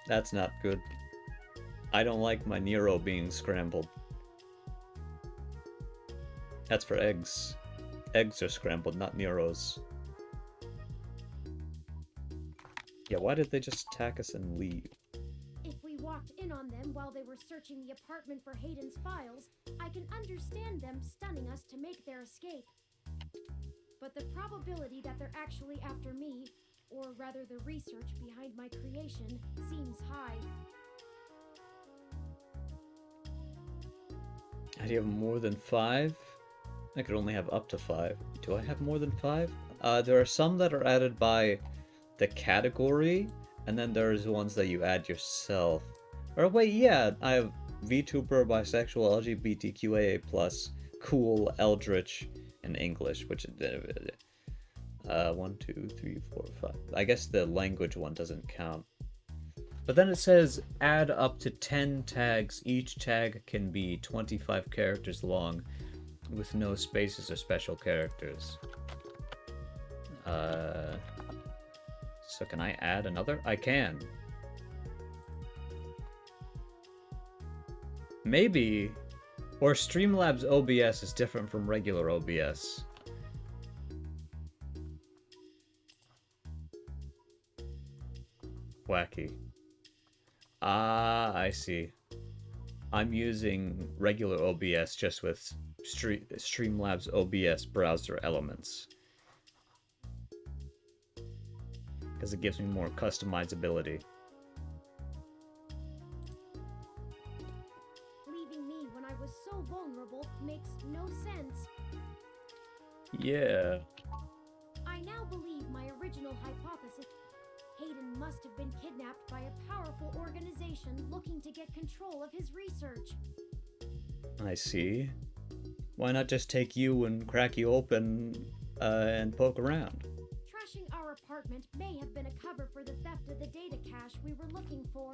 That's not good. I don't like my Nero being scrambled. That's for eggs. Eggs are scrambled, not Neros. Yeah, why did they just attack us and leave? If we walked in on them while they were searching the apartment for Hayden's files, I can understand them stunning us to make their escape. But the probability that they're actually after me, or rather the research behind my creation, seems high. Do you have more than 5? I could only have up to 5. Do I have more than 5? There are some that are added by the category, and then there's ones that you add yourself. Or wait, yeah, I have VTuber, bisexual, LGBTQIA+, cool, eldritch, and English, which 1, 2, 3, 4, 5. I guess the language one doesn't count. But then it says add up to 10 tags. Each tag can be 25 characters long with no spaces or special characters. So can I add another? I can. Maybe. Or Streamlabs OBS is different from regular OBS. Wacky. Ah, I see. I'm using regular OBS just with Streamlabs OBS browser elements. Because it gives me more customizability. Leaving me when I was so vulnerable makes no sense. Yeah. I now believe my original hypothesis. Hayden must have been kidnapped by a powerful organization looking to get control of his research. I see. Why not just take you and crack you open and poke around? Trashing our apartment may have been a cover for the theft of the data cache we were looking for.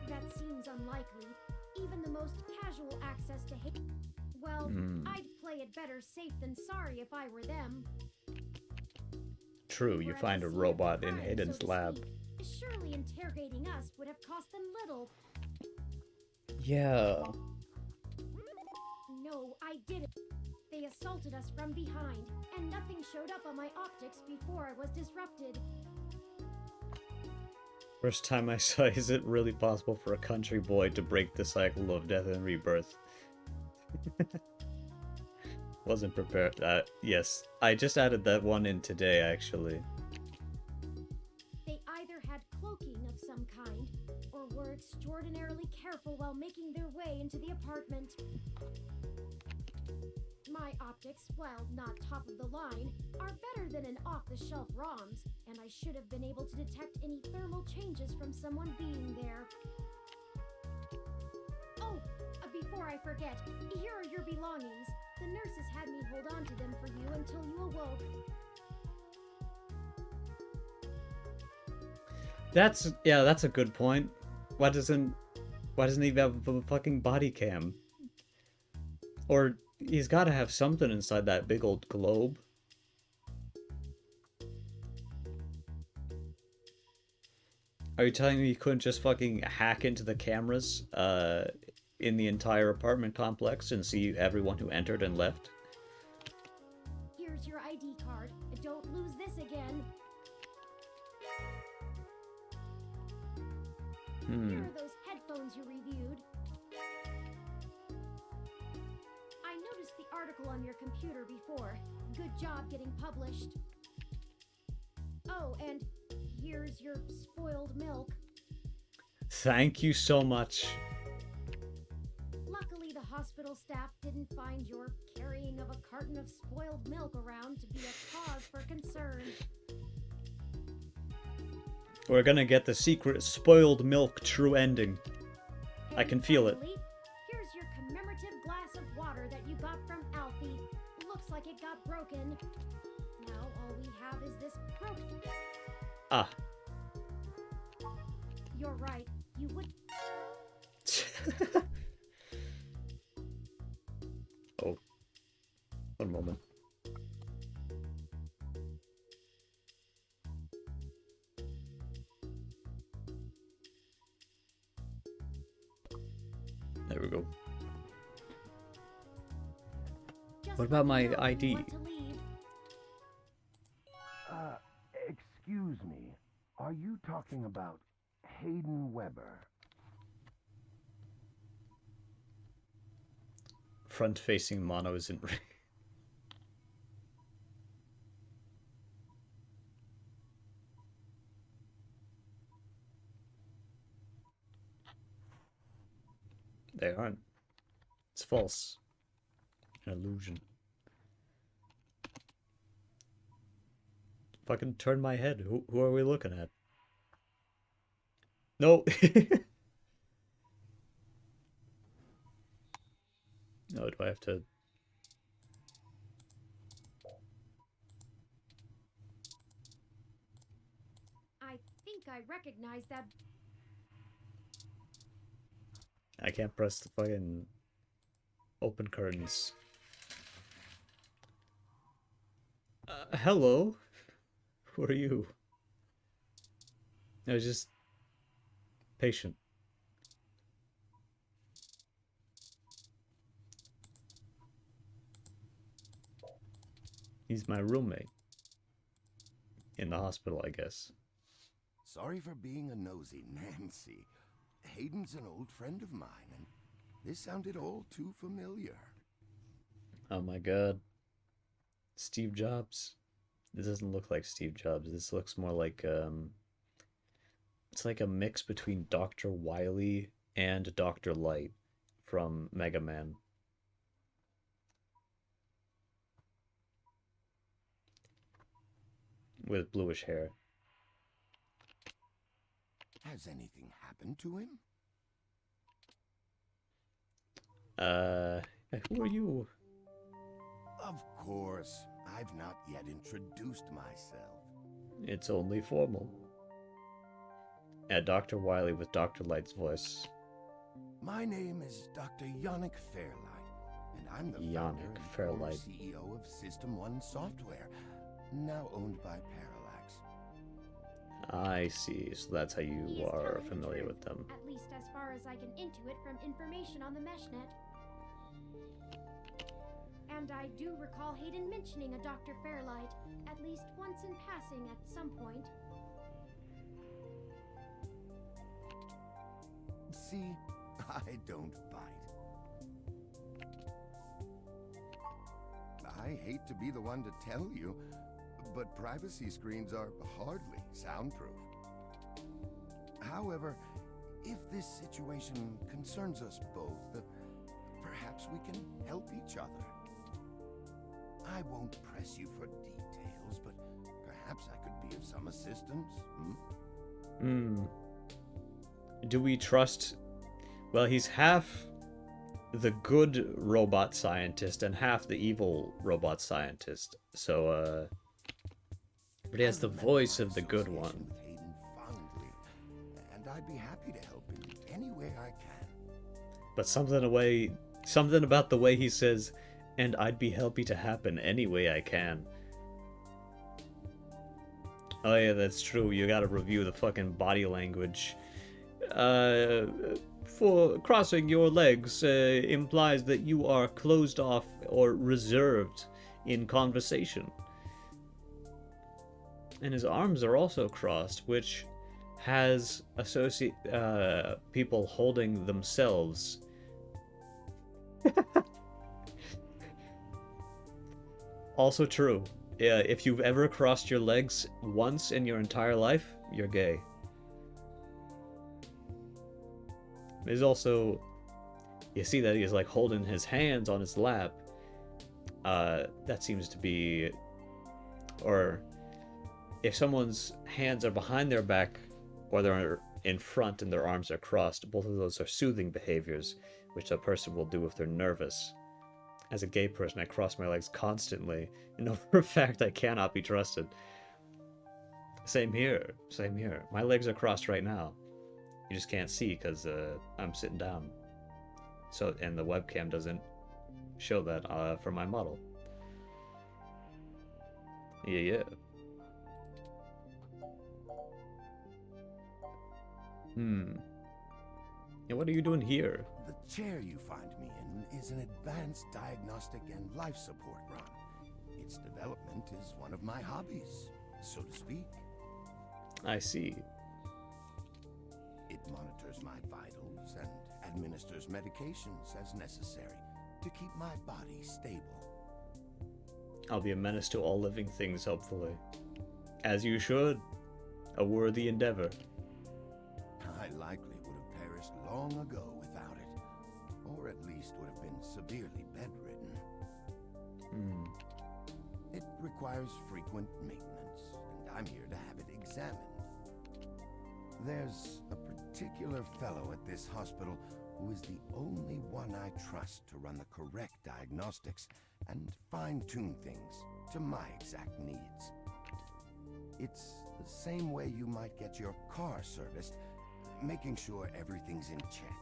That seems unlikely. Even the most casual access to Hayden. Well, I'd play it better safe than sorry if I were them. True, you We're at find the a scene of robot the in crime, Hayden's so to lab. speak. Surely interrogating us would have cost them little. Yeah. No, I didn't. They assaulted us from behind, and nothing showed up on my optics before I was disrupted. First time I saw, is it really possible for a country boy to break the cycle of death and rebirth? Wasn't prepared. Yes, I just added that one in today, actually. They either had cloaking of some kind, or were extraordinarily careful while making their way into the apartment. My optics, while not top of the line, are better than an off-the-shelf ROMs, and I should have been able to detect any thermal changes from someone being there. Oh, before I forget, here are your belongings. The nurses had me hold on to them for you until you awoke. That's a good point. Why doesn't he have a fucking body cam? Or he's got to have something inside that big old globe. Are you telling me you couldn't just fucking hack into the cameras in the entire apartment complex and see everyone who entered and left? Here's your ID card. Don't lose this again. Here are those headphones you reviewed. I noticed the article on your computer before. Good job getting published. Oh, and here's your spoiled milk. Thank you so much. Luckily, the hospital staff didn't find your carrying of a carton of spoiled milk around to be a cause for concern. We're gonna get the secret spoiled milk true ending. And I can feel it. finally, here's your commemorative glass of water that you got from Alfie. Looks like it got broken. Now all we have is this broken. Ah. You're right. You would. Oh. One moment. There we go. Just What about let me my know when you ID? want to leave. Excuse me. Are you talking about Hayden Weber? Front-facing mono isn't real. They aren't. It's false. An illusion. Fucking turn my head. Who are we looking at? No. No, do I have to? I think I recognize that. I can't press the fucking open curtains. Hello? Who are you? I was just patient. He's my roommate. In the hospital, I guess. Sorry for being a nosy, Nancy. Hayden's an old friend of mine, and this sounded all too familiar. Oh my god. Steve Jobs. This doesn't look like Steve Jobs. This looks more like, it's like a mix between Dr. Wily and Dr. Light from Mega Man. With bluish hair. Has anything happened to him? Who are you? Of course. I've not yet introduced myself. It's only formal. Dr. Wily with Dr. Light's voice. My name is Dr. Yannick Fairlight, and I'm the Yannick founder and former Fairlight. CEO of System 1 Software, now owned by Parallax. I see, so that's how He you is are telling the familiar truth, with them. At least as far as I can intuit from information on the meshnet. And I do recall Hayden mentioning a Dr. Fairlight, at least once in passing at some point. See, I don't bite. I hate to be the one to tell you, but privacy screens are hardly soundproof. However, if this situation concerns us both, perhaps we can help each other. I won't press you for details, but perhaps I could be of some assistance. Do we trust... Well, he's half the good robot scientist and half the evil robot scientist. So, but he has the voice of the good one. With Hayden fondly, and I'd be happy to help in any way I can. But something about the way he says, and I'd be happy to happen any way I can. Oh yeah, that's true. You gotta review the fucking body language. For crossing your legs implies that you are closed off or reserved in conversation. And his arms are also crossed, which has people holding themselves. Also true. Yeah, if you've ever crossed your legs once in your entire life, you're gay. There's also, you see that he's like holding his hands on his lap. That seems to be, or if someone's hands are behind their back or they're in front and their arms are crossed, both of those are soothing behaviors, which a person will do if they're nervous. As a gay person, I cross my legs constantly, and know for a fact I cannot be trusted. Same here. Same here. My legs are crossed right now. You just can't see because I'm sitting down. So, and the webcam doesn't show that for my model. Yeah. And what are you doing here? The chair you find me in is an advanced diagnostic and life support run. Its development is one of my hobbies, so to speak. I see. It monitors my vitals and administers medications as necessary to keep my body stable. I'll be a menace to all living things, hopefully. As you should. A worthy endeavor. I likely would have perished long ago without it, or at least would have been severely bedridden. It requires frequent maintenance, and I'm here to have it examined. There's a particular fellow at this hospital who is the only one I trust to run the correct diagnostics and fine-tune things to my exact needs. It's the same way you might get your car serviced, making sure everything's in check.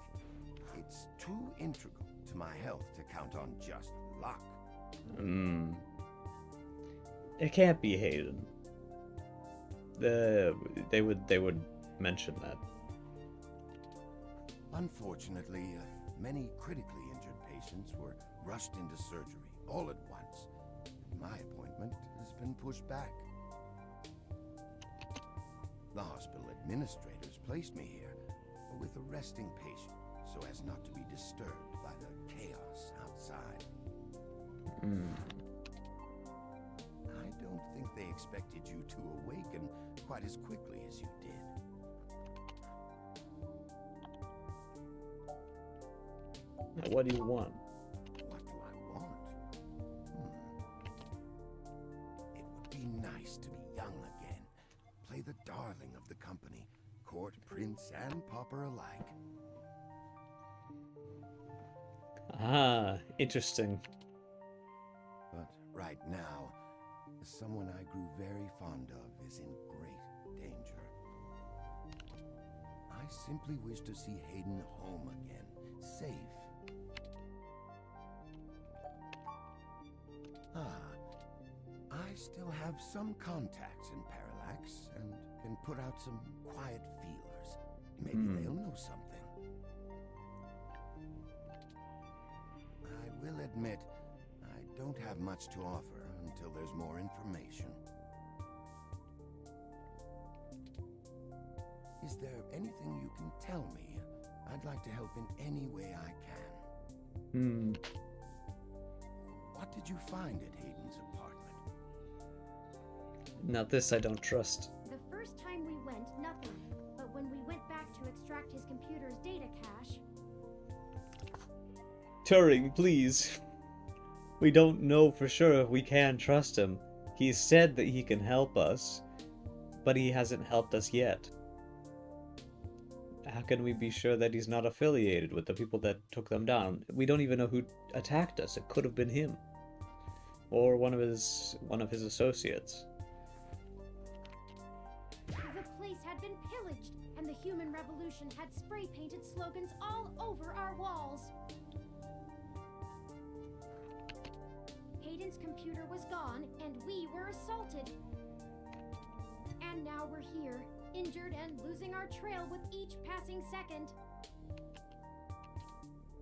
It's too integral to my health to count on just luck. It can't be Hayden. They would mention that. Unfortunately, many critically injured patients were rushed into surgery all at once. My appointment has been pushed back. The hospital administrators placed me here with a resting patient so as not to be disturbed by the chaos outside. I don't think they expected you to awaken quite as quickly as you did. What do you want? What do I want? It would be nice to be young again. Play the darling of the company, court prince and pauper alike. Ah, interesting. But right now, someone I grew very fond of is in great danger. I simply wish to see Hayden home again, safe. I still have some contacts in Parallax and can put out some quiet feelers. Maybe they'll know something. I will admit, I don't have much to offer until there's more information. Is there anything you can tell me? I'd like to help in any way I can. Hmm. What did you find at Hayden's apartment? Now this I don't trust. The first time we went, nothing. But when we went back to extract his computer's data cache... Turing, please. We don't know for sure if we can trust him. He said that he can help us, but he hasn't helped us yet. How can we be sure that he's not affiliated with the people that took them down? We don't even know who attacked us. It could have been him. Or one of his associates. The place had been pillaged, and the human revolution had spray-painted slogans all over our walls. Hayden's computer was gone, and we were assaulted. And now we're here, injured and losing our trail with each passing second.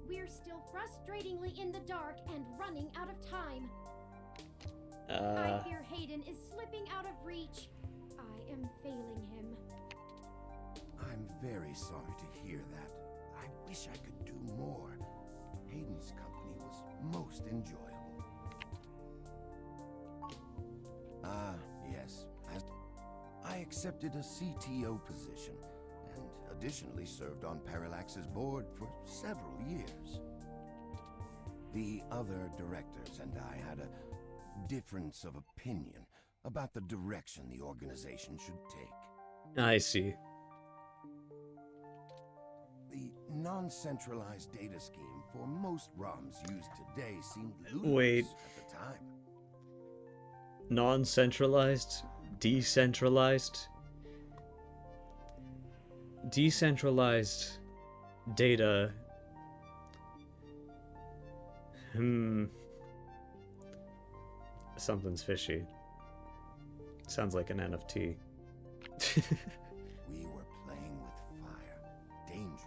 We're still frustratingly in the dark and running out of time. I fear Hayden is slipping out of reach. I am failing him. I'm very sorry to hear that. I wish I could do more. Hayden's company was most enjoyable. Yes. I accepted a CTO position, and additionally served on Parallax's board for several years. The other directors and I had a difference of opinion about the direction the organization should take. I see. The non-centralized data scheme for most ROMs used today seemed ludicrous Wait. at the time. Non-centralized? Decentralized? Decentralized data. Something's fishy. Sounds like an NFT. We were playing with fire. Dangerous,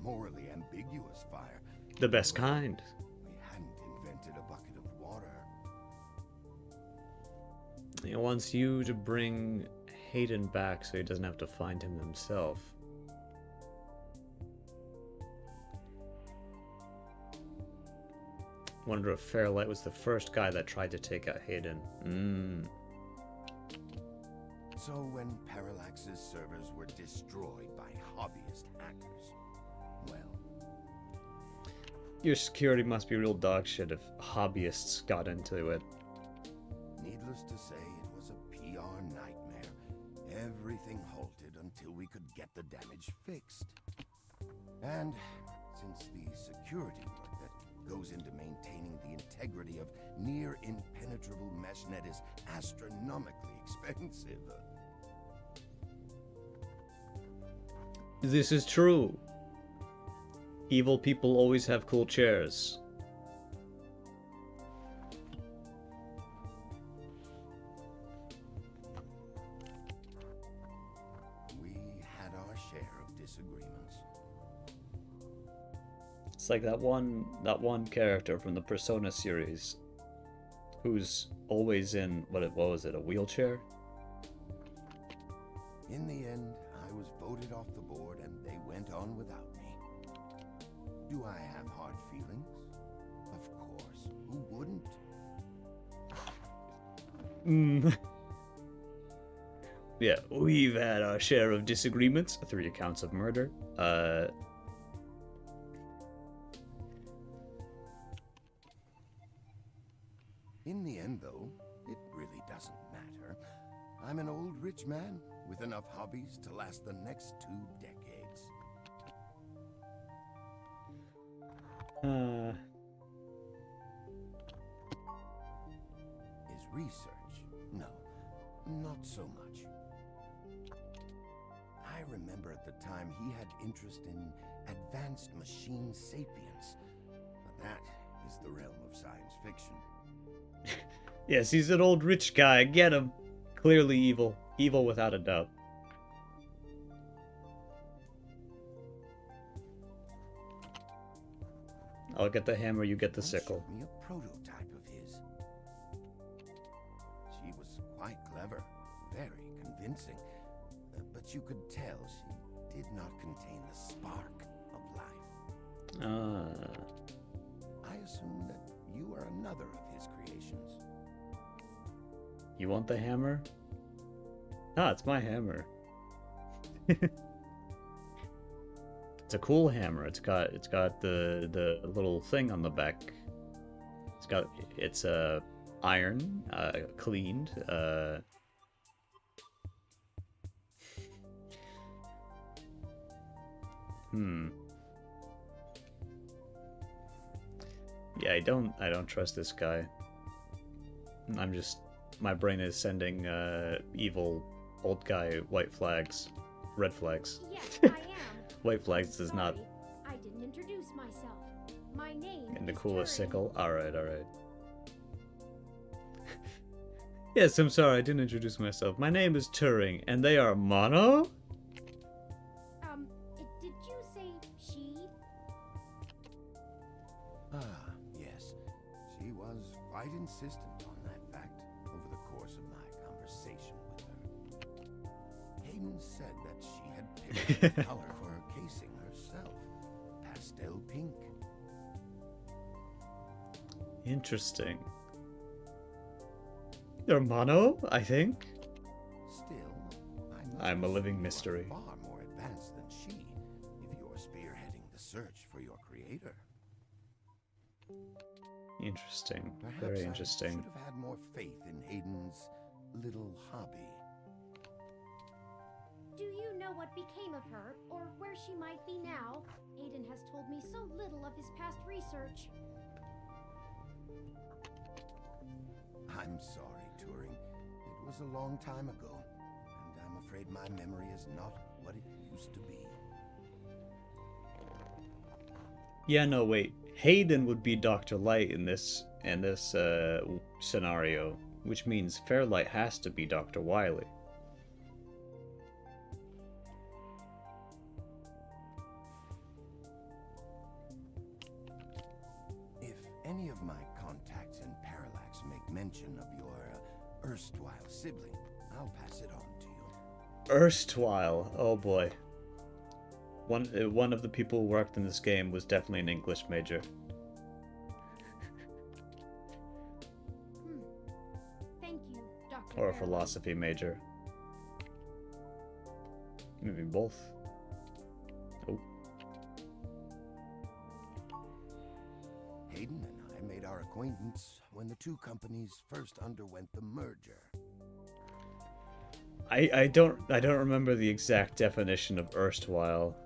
morally ambiguous fire. The best kind. We hadn't invented a bucket of water. He wants you to bring Hayden back so he doesn't have to find him himself. Wonder if Fairlight was the first guy that tried to take out Hayden. So when Parallax's servers were destroyed by hobbyist hackers, well, Your security must be real dog shit if hobbyists got into it. needless to say, it was a PR nightmare. Everything halted until we could get the damage fixed. And since the security work that goes into maintaining the integrity of near impenetrable meshnet is astronomically expensive. This is true. Evil people always have cool chairs. We had our share of disagreements. It's like that one character from the Persona series who's always in what was it, a wheelchair? In the end, I was voted off the board and they went on without me. Do I have hard feelings? Of course. Who wouldn't? Yeah, we've had our share of disagreements. 3 accounts of murder. In the end, though, it really doesn't matter. I'm an old rich man with enough hobbies to last the next 2 decades. His research? No, not so much. I remember at the time he had interest in advanced machine sapience. But that is the realm of science fiction. Yes, he's an old rich guy. Get him. Clearly evil. Evil without a doubt. I'll get the hammer, you get the sickle. Showed me a prototype of his. She was quite clever, very convincing, but you could tell she did not contain the spark of life. I assume that you are another of his creations. You want the hammer? Ah, it's my hammer. It's a cool hammer. It's got the little thing on the back. It's iron, cleaned. Yeah, I don't trust this guy. My brain is sending evil old guy white flags, red flags. Yes, I am. White flags does not. Sorry, I didn't introduce myself. My name And the is coolest Turing. sickle. Alright. Yes, I'm sorry, I didn't introduce myself. My name is Turing, and they are mono? Did you say she? Ah, yes. She was quite insistent on that fact over the course of my conversation with her. Hayden said that she had picked the color for her casing herself. Pastel pink. Interesting. They're mono, I think. Still, I'm a living you are mystery. far more advanced than she if you're spearheading the search for your creator. Interesting. Perhaps Very I interesting. should have had more faith in Hayden's little hobby. Do you know what became of her, or where she might be now? Hayden has told me so little of his past research. I'm sorry, Turing. It was a long time ago, and I'm afraid my memory is not what it used to be. Yeah, no, wait. Hayden would be Dr. Light in this scenario, which means Fairlight has to be Dr. Wily. If any of my contacts in Parallax make mention of your erstwhile sibling, I'll pass it on to you. Erstwhile. Oh boy. One of the people who worked in this game was definitely an English major. Thank you, Dr. Or a Fairlight. philosophy major. Maybe both. Oh. Hayden and I made our acquaintance when the two companies first underwent the merger. I don't remember the exact definition of erstwhile.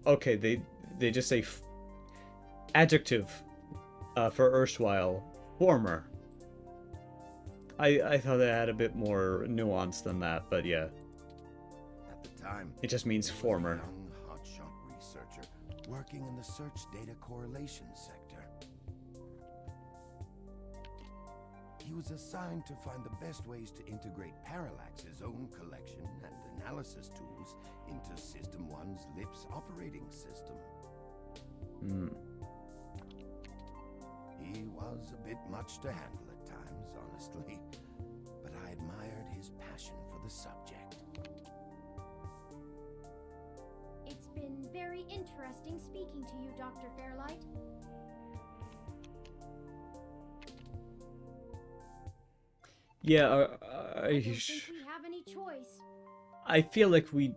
Okay, they just say adjective for erstwhile, former. I thought it had a bit more nuance than that, but yeah. At the time, It just means he was a former. young, hotshot researcher working in the search data correlation sector. He was assigned to find the best ways to integrate Parallax's own collection and analysis tools into System 1's LIPS operating system. He was a bit much to handle at times, honestly, but I admired his passion for the subject. It's been very interesting speaking to you, Dr. Fairlight. Yeah, I don't think we have any choice. I feel like we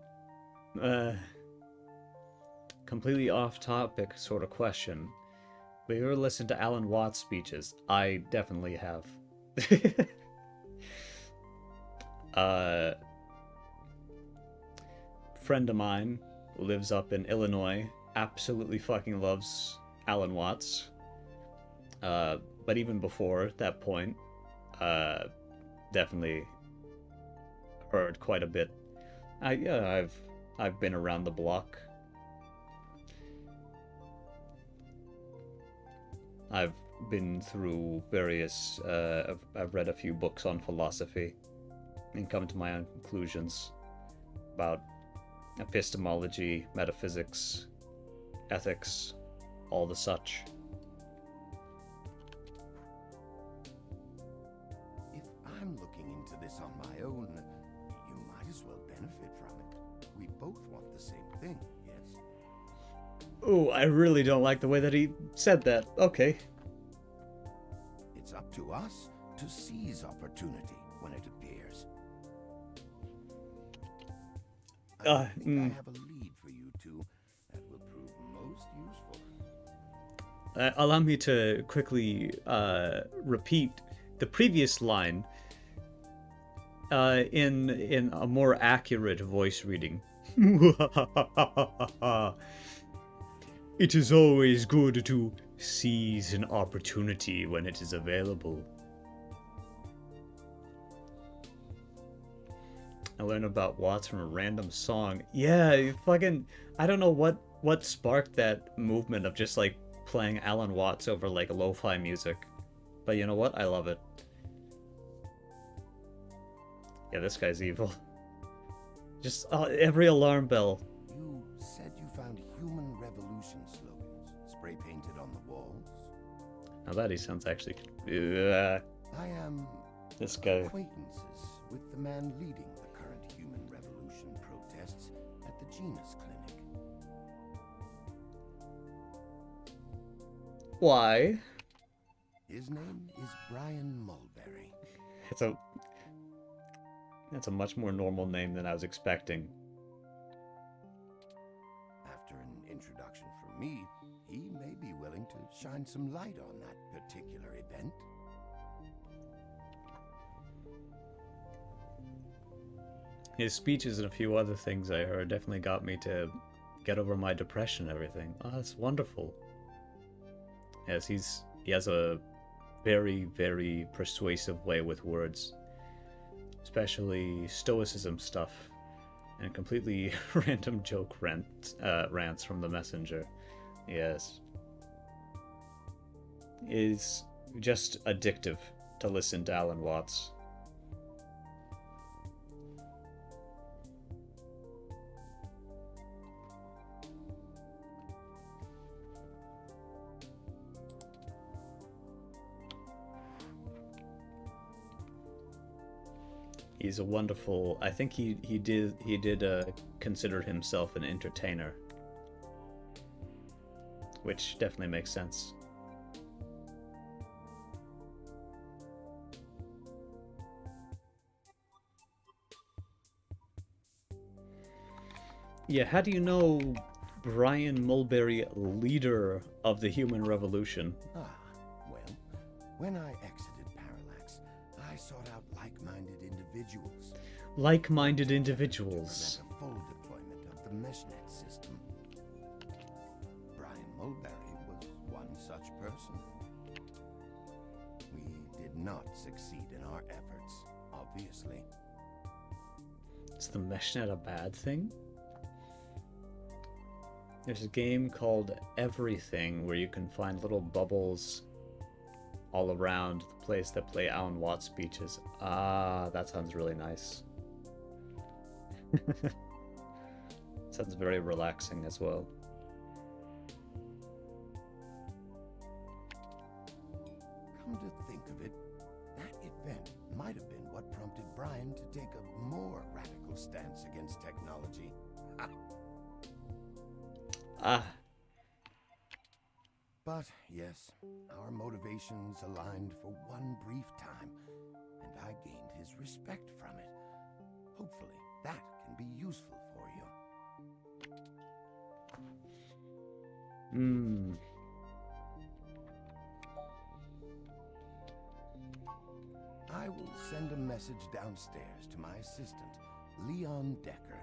completely off topic sort of question. But you ever listened to Alan Watts speeches? I definitely have. Friend of mine who lives up in Illinois absolutely fucking loves Alan Watts. But even before that point, definitely heard quite a bit. I've been around the block. I've been through various. I've read a few books on philosophy and come to my own conclusions about epistemology, metaphysics, ethics, all the such. If I'm looking into this on my own, you might as well benefit from it. We both want the same thing, yes? Oh, I really don't like the way that he said that. Okay. It's up to us to seize opportunity when it appears. I think I have a lead for you two that will prove most useful. Allow me to quickly repeat the previous line in a more accurate voice reading. It is always good to seize an opportunity when it is available. I learned about Watts from a random song. Yeah, fucking, I don't know what sparked that movement of just like playing Alan Watts over like lo-fi music. But you know what? I love it. Yeah, this guy's evil. Just every alarm bell. You said you found human revolution slogans spray painted on the walls? Now that he sounds actually... I am this guy. acquaintances with the man leading the current human revolution protests at the Genus Clinic. Why? His name is Brian Mulberry. That's a much more normal name than I was expecting. After an introduction from me, he may be willing to shine some light on that particular event. His speeches and a few other things I heard definitely got me to get over my depression and everything. Oh, that's wonderful. Yes, he has a very, very persuasive way with words. Especially stoicism stuff. And completely random joke rants from the messenger. Yes. It's just addictive to listen to Alan Watts. He's a wonderful. I think he did consider himself an entertainer, which definitely makes sense. Yeah, how do you know Brian Mulberry, leader of the human revolution? Well, when I exited Parallax, I sought out like-minded individuals. Like-minded individuals. To prevent a full deployment of the MeshNet system. Brian Mulberry was one such person. We did not succeed in our efforts, obviously. Is the MeshNet a bad thing? There's a game called Everything where you can find little bubbles all around the place that play Alan Watts speeches. Ah, that sounds really nice. Sounds very relaxing as well. Come to think of it, that event might have been what prompted Brian to take a more radical stance against technology. But yes, our motivations aligned for one brief time, and I gained his respect from it. Hopefully, that can be useful for you. I will send a message downstairs to my assistant, Leon Decker.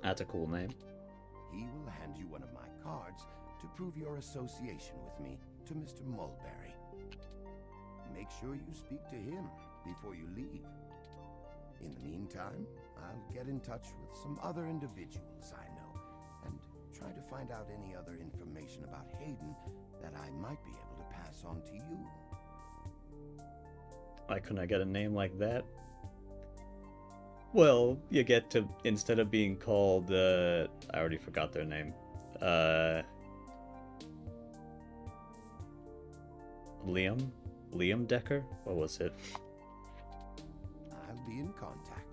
That's a cool name. He will hand you one of my cards to prove your association with me to Mr. Mulberry. Make sure you speak to him before you leave. In the meantime, I'll get in touch with some other individuals I know and try to find out any other information about Hayden that I might be able to pass on to you. Why couldn't I get a name like that? Well, you get to, instead of being called, I already forgot their name. Liam Decker? What was it? I'll be in contact.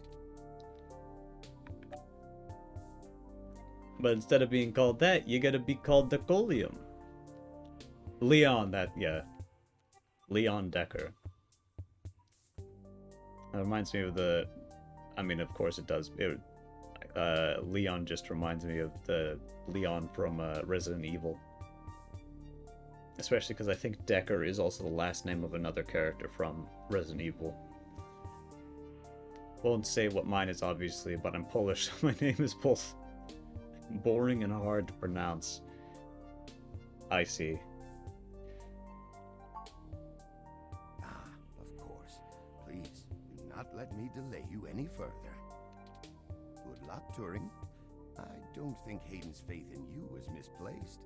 But instead of being called that, you gotta be called Decolium. Leon, yeah. Leon Decker. That reminds me of the... I mean, of course it does. Leon just reminds me of the Leon from Resident Evil. Especially because I think Decker is also the last name of another character from Resident Evil. Won't say what mine is, obviously, but I'm Polish, so my name is both boring and hard to pronounce. I see. Ah, of course. Please, do not let me delay you any further. Good luck, Turing. I don't think Hayden's faith in you was misplaced.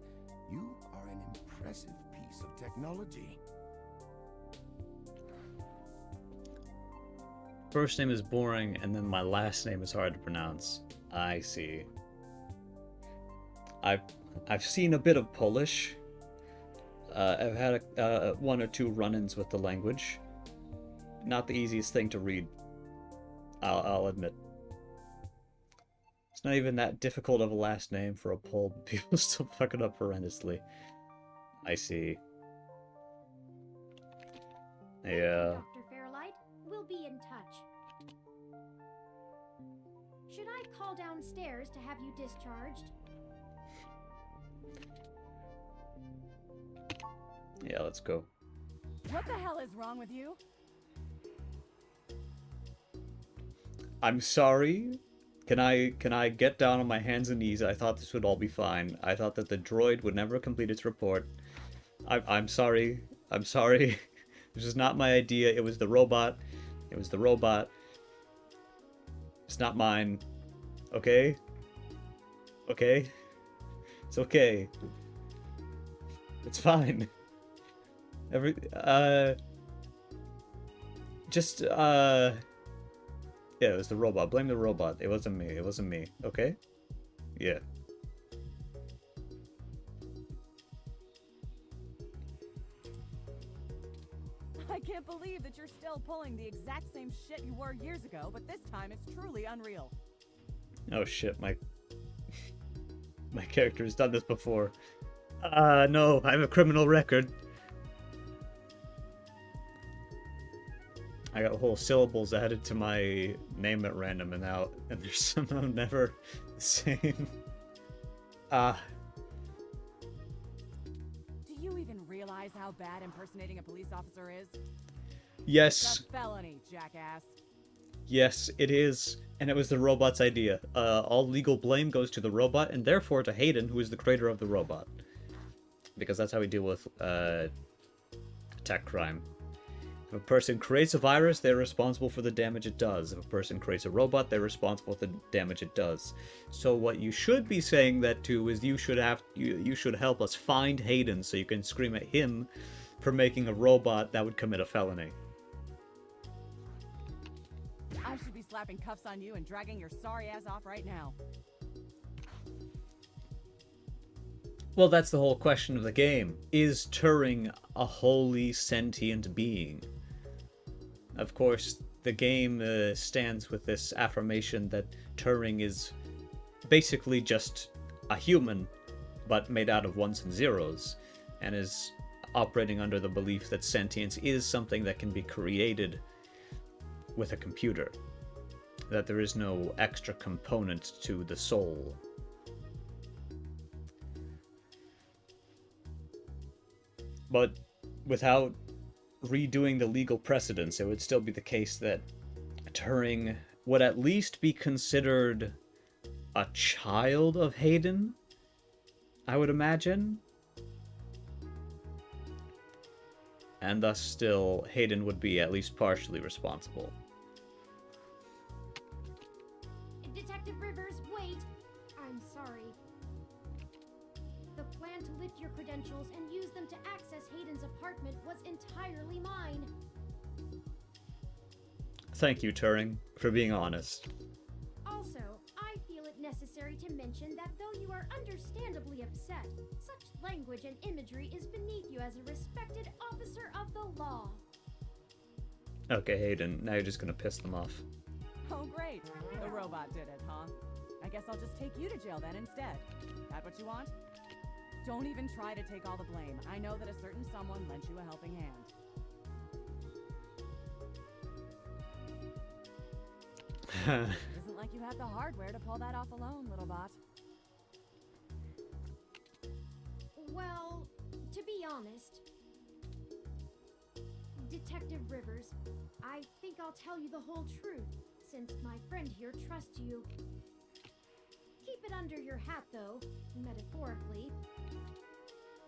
You are an impressive piece of technology. First name is boring, and then my last name is hard to pronounce. I see. I've seen a bit of Polish. I've had one or two run-ins with the language. Not the easiest thing to read. I'll admit. It's not even that difficult of a last name for a Pole, but people still fuck it up horrendously. I see. Yeah. Dr. Fairlight, we'll be in touch. Should I call downstairs to have you discharged? Yeah, let's go. What the hell is wrong with you? I'm sorry. Can I get down on my hands and knees? I thought this would all be fine. I thought that the droid would never complete its report. I'm sorry. I'm sorry. This is not my idea. It was the robot. It was the robot. It's not mine. Okay? Okay? It's okay. It's fine. Yeah, it was the robot. Blame the robot. It wasn't me. It wasn't me. Okay? Yeah. I can't believe that you're still pulling the exact same shit you were years ago, but this time it's truly unreal. Oh shit, my character has done this before. No, I have a criminal record. I got whole syllables added to my name at random and they're somehow never the same. Do you even realize how bad impersonating a police officer is? Yes. It's a felony, jackass. Yes, it is. And it was the robot's idea. All legal blame goes to the robot and therefore to Hayden, who is the creator of the robot. Because that's how we deal with tech crime. If a person creates a virus, they're responsible for the damage it does. If a person creates a robot, they're responsible for the damage it does. So what you should be saying that to is you should help us find Hayden so you can scream at him for making a robot that would commit a felony. I should be slapping cuffs on you and dragging your sorry ass off right now. Well, that's the whole question of the game. Is Turing a wholly sentient being? Of course, the game stands with this affirmation that Turing is basically just a human, but made out of ones and zeros, and is operating under the belief that sentience is something that can be created with a computer. That there is no extra component to the soul. But without redoing the legal precedents, it would still be the case that Turing would at least be considered a child of Hayden, I would imagine. And thus still, Hayden would be at least partially responsible. Detective Rivers, wait! I'm sorry. The plan to lift your credentials and use them to access Hayden's apartment was entirely mine. Thank you, Turing, for being honest. Also, I feel it necessary to mention that though you are understandably upset, such language and imagery is beneath you as a respected officer of the law. Okay, Hayden, now you're just gonna piss them off. Oh, great. The robot did it, huh? I guess I'll just take you to jail then instead. That what you want? Don't even try to take all the blame. I know that a certain someone lent you a helping hand. It isn't like you have the hardware to pull that off alone, little bot. Well, to be honest, Detective Rivers, I think I'll tell you the whole truth, since my friend here trusts you. Keep it under your hat, though, metaphorically.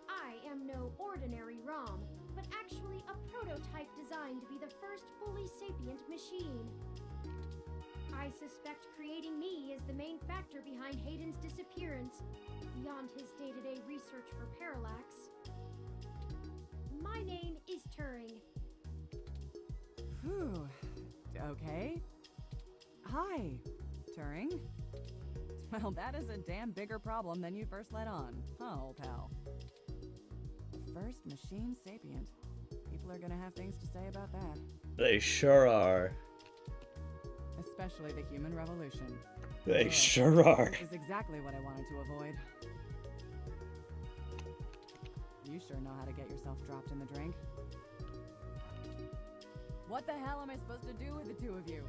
I am no ordinary ROM, but actually a prototype designed to be the first fully sapient machine. I suspect creating me is the main factor behind Hayden's disappearance, beyond his day-to-day research for Parallax. My name is Turing. Whew. Okay. Hi, Turing. Well, that is a damn bigger problem than you first let on, huh, old pal? First machine sapient. People are gonna have things to say about that. They sure are. Especially the human revolution. They Ugh. sure are. This is exactly what I wanted to avoid. You sure know how to get yourself dropped in the drink. What the hell am I supposed to do with the two of you?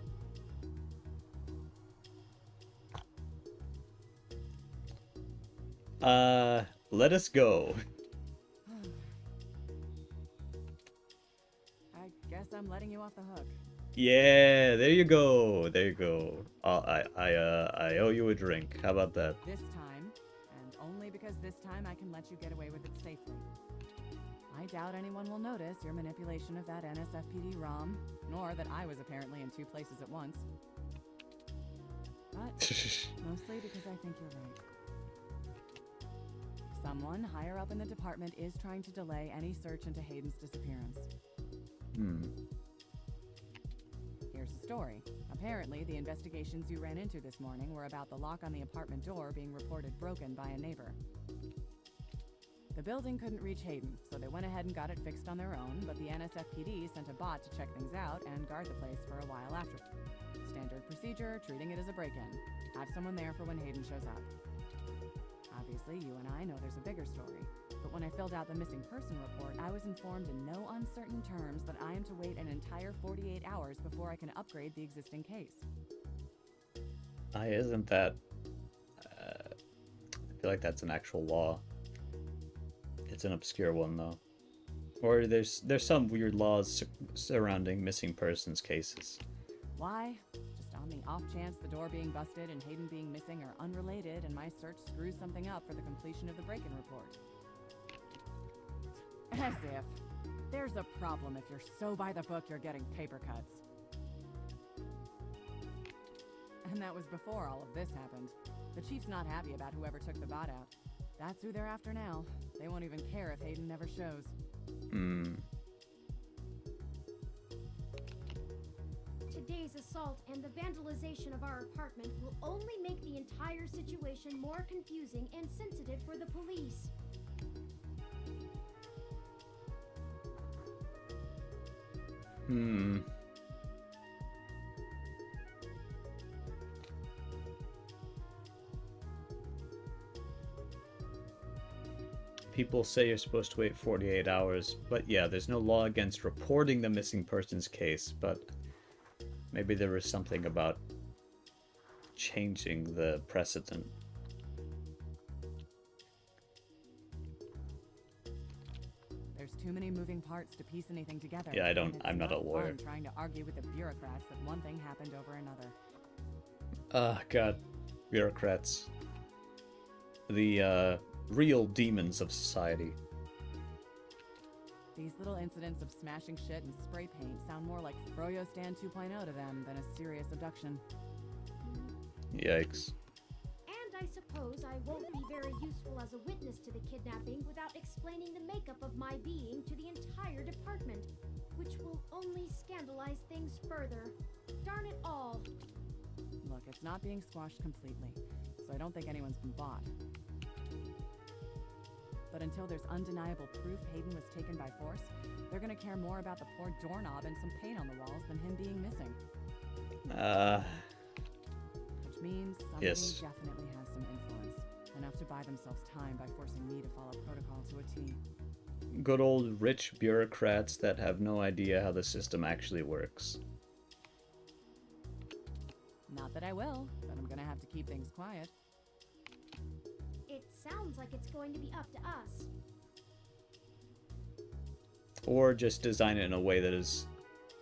Let us go. I guess I'm letting you off the hook. Yeah, there you go. There you go. I owe you a drink. How about that? This time, and only because this time I can let you get away with it safely. I doubt anyone will notice your manipulation of that NSFPD ROM, nor that I was apparently in two places at once. But mostly because I think you're right. Someone higher up in the department is trying to delay any search into Hayden's disappearance. Here's the story. Apparently, the investigations you ran into this morning were about the lock on the apartment door being reported broken by a neighbor. The building couldn't reach Hayden, so they went ahead and got it fixed on their own, but the NSFPD sent a bot to check things out and guard the place for a while after. Standard procedure, treating it as a break-in. Have someone there for when Hayden shows up. Obviously, you and I know there's a bigger story, but when I filled out the missing person report, I was informed in no uncertain terms that I am to wait an entire 48 hours before I can upgrade the existing case. Isn't that... I feel like that's an actual law. It's an obscure one, though. Or there's some weird laws surrounding missing persons cases. Why? Just on the off chance the door being busted and Hayden being missing are unrelated and my search screws something up for the completion of the break-in report. As if. There's a problem if you're so by the book you're getting paper cuts. And that was before all of this happened. The chief's not happy about whoever took the bot out. That's who they're after now. They won't even care if Hayden never shows. Today's assault and the vandalization of our apartment will only make the entire situation more confusing and sensitive for the police. People say you're supposed to wait 48 hours, but yeah, there's no law against reporting the missing persons case, but maybe there was something about changing the precedent. There's too many moving parts to piece anything together. Yeah, and I'm not a lawyer. Fun trying to argue with the bureaucrats that one thing happened over another. God, bureaucrats. The, real demons of society. These little incidents of smashing shit and spray paint sound more like Froyo Stand 2.0 to them than a serious abduction. Yikes. And I suppose I won't be very useful as a witness to the kidnapping without explaining the makeup of my being to the entire department, which will only scandalize things further. Darn it all. Look, it's not being squashed completely, so I don't think anyone's been bought. But until there's undeniable proof Hayden was taken by force, they're gonna care more about the poor doorknob and some paint on the walls than him being missing. Which means somebody Yes. definitely has some influence. Enough to buy themselves time by forcing me to follow protocol to a T. Good old rich bureaucrats that have no idea how the system actually works. Not that I will, but I'm gonna have to keep things quiet. It sounds like it's going to be up to us. Or just design it in a way that is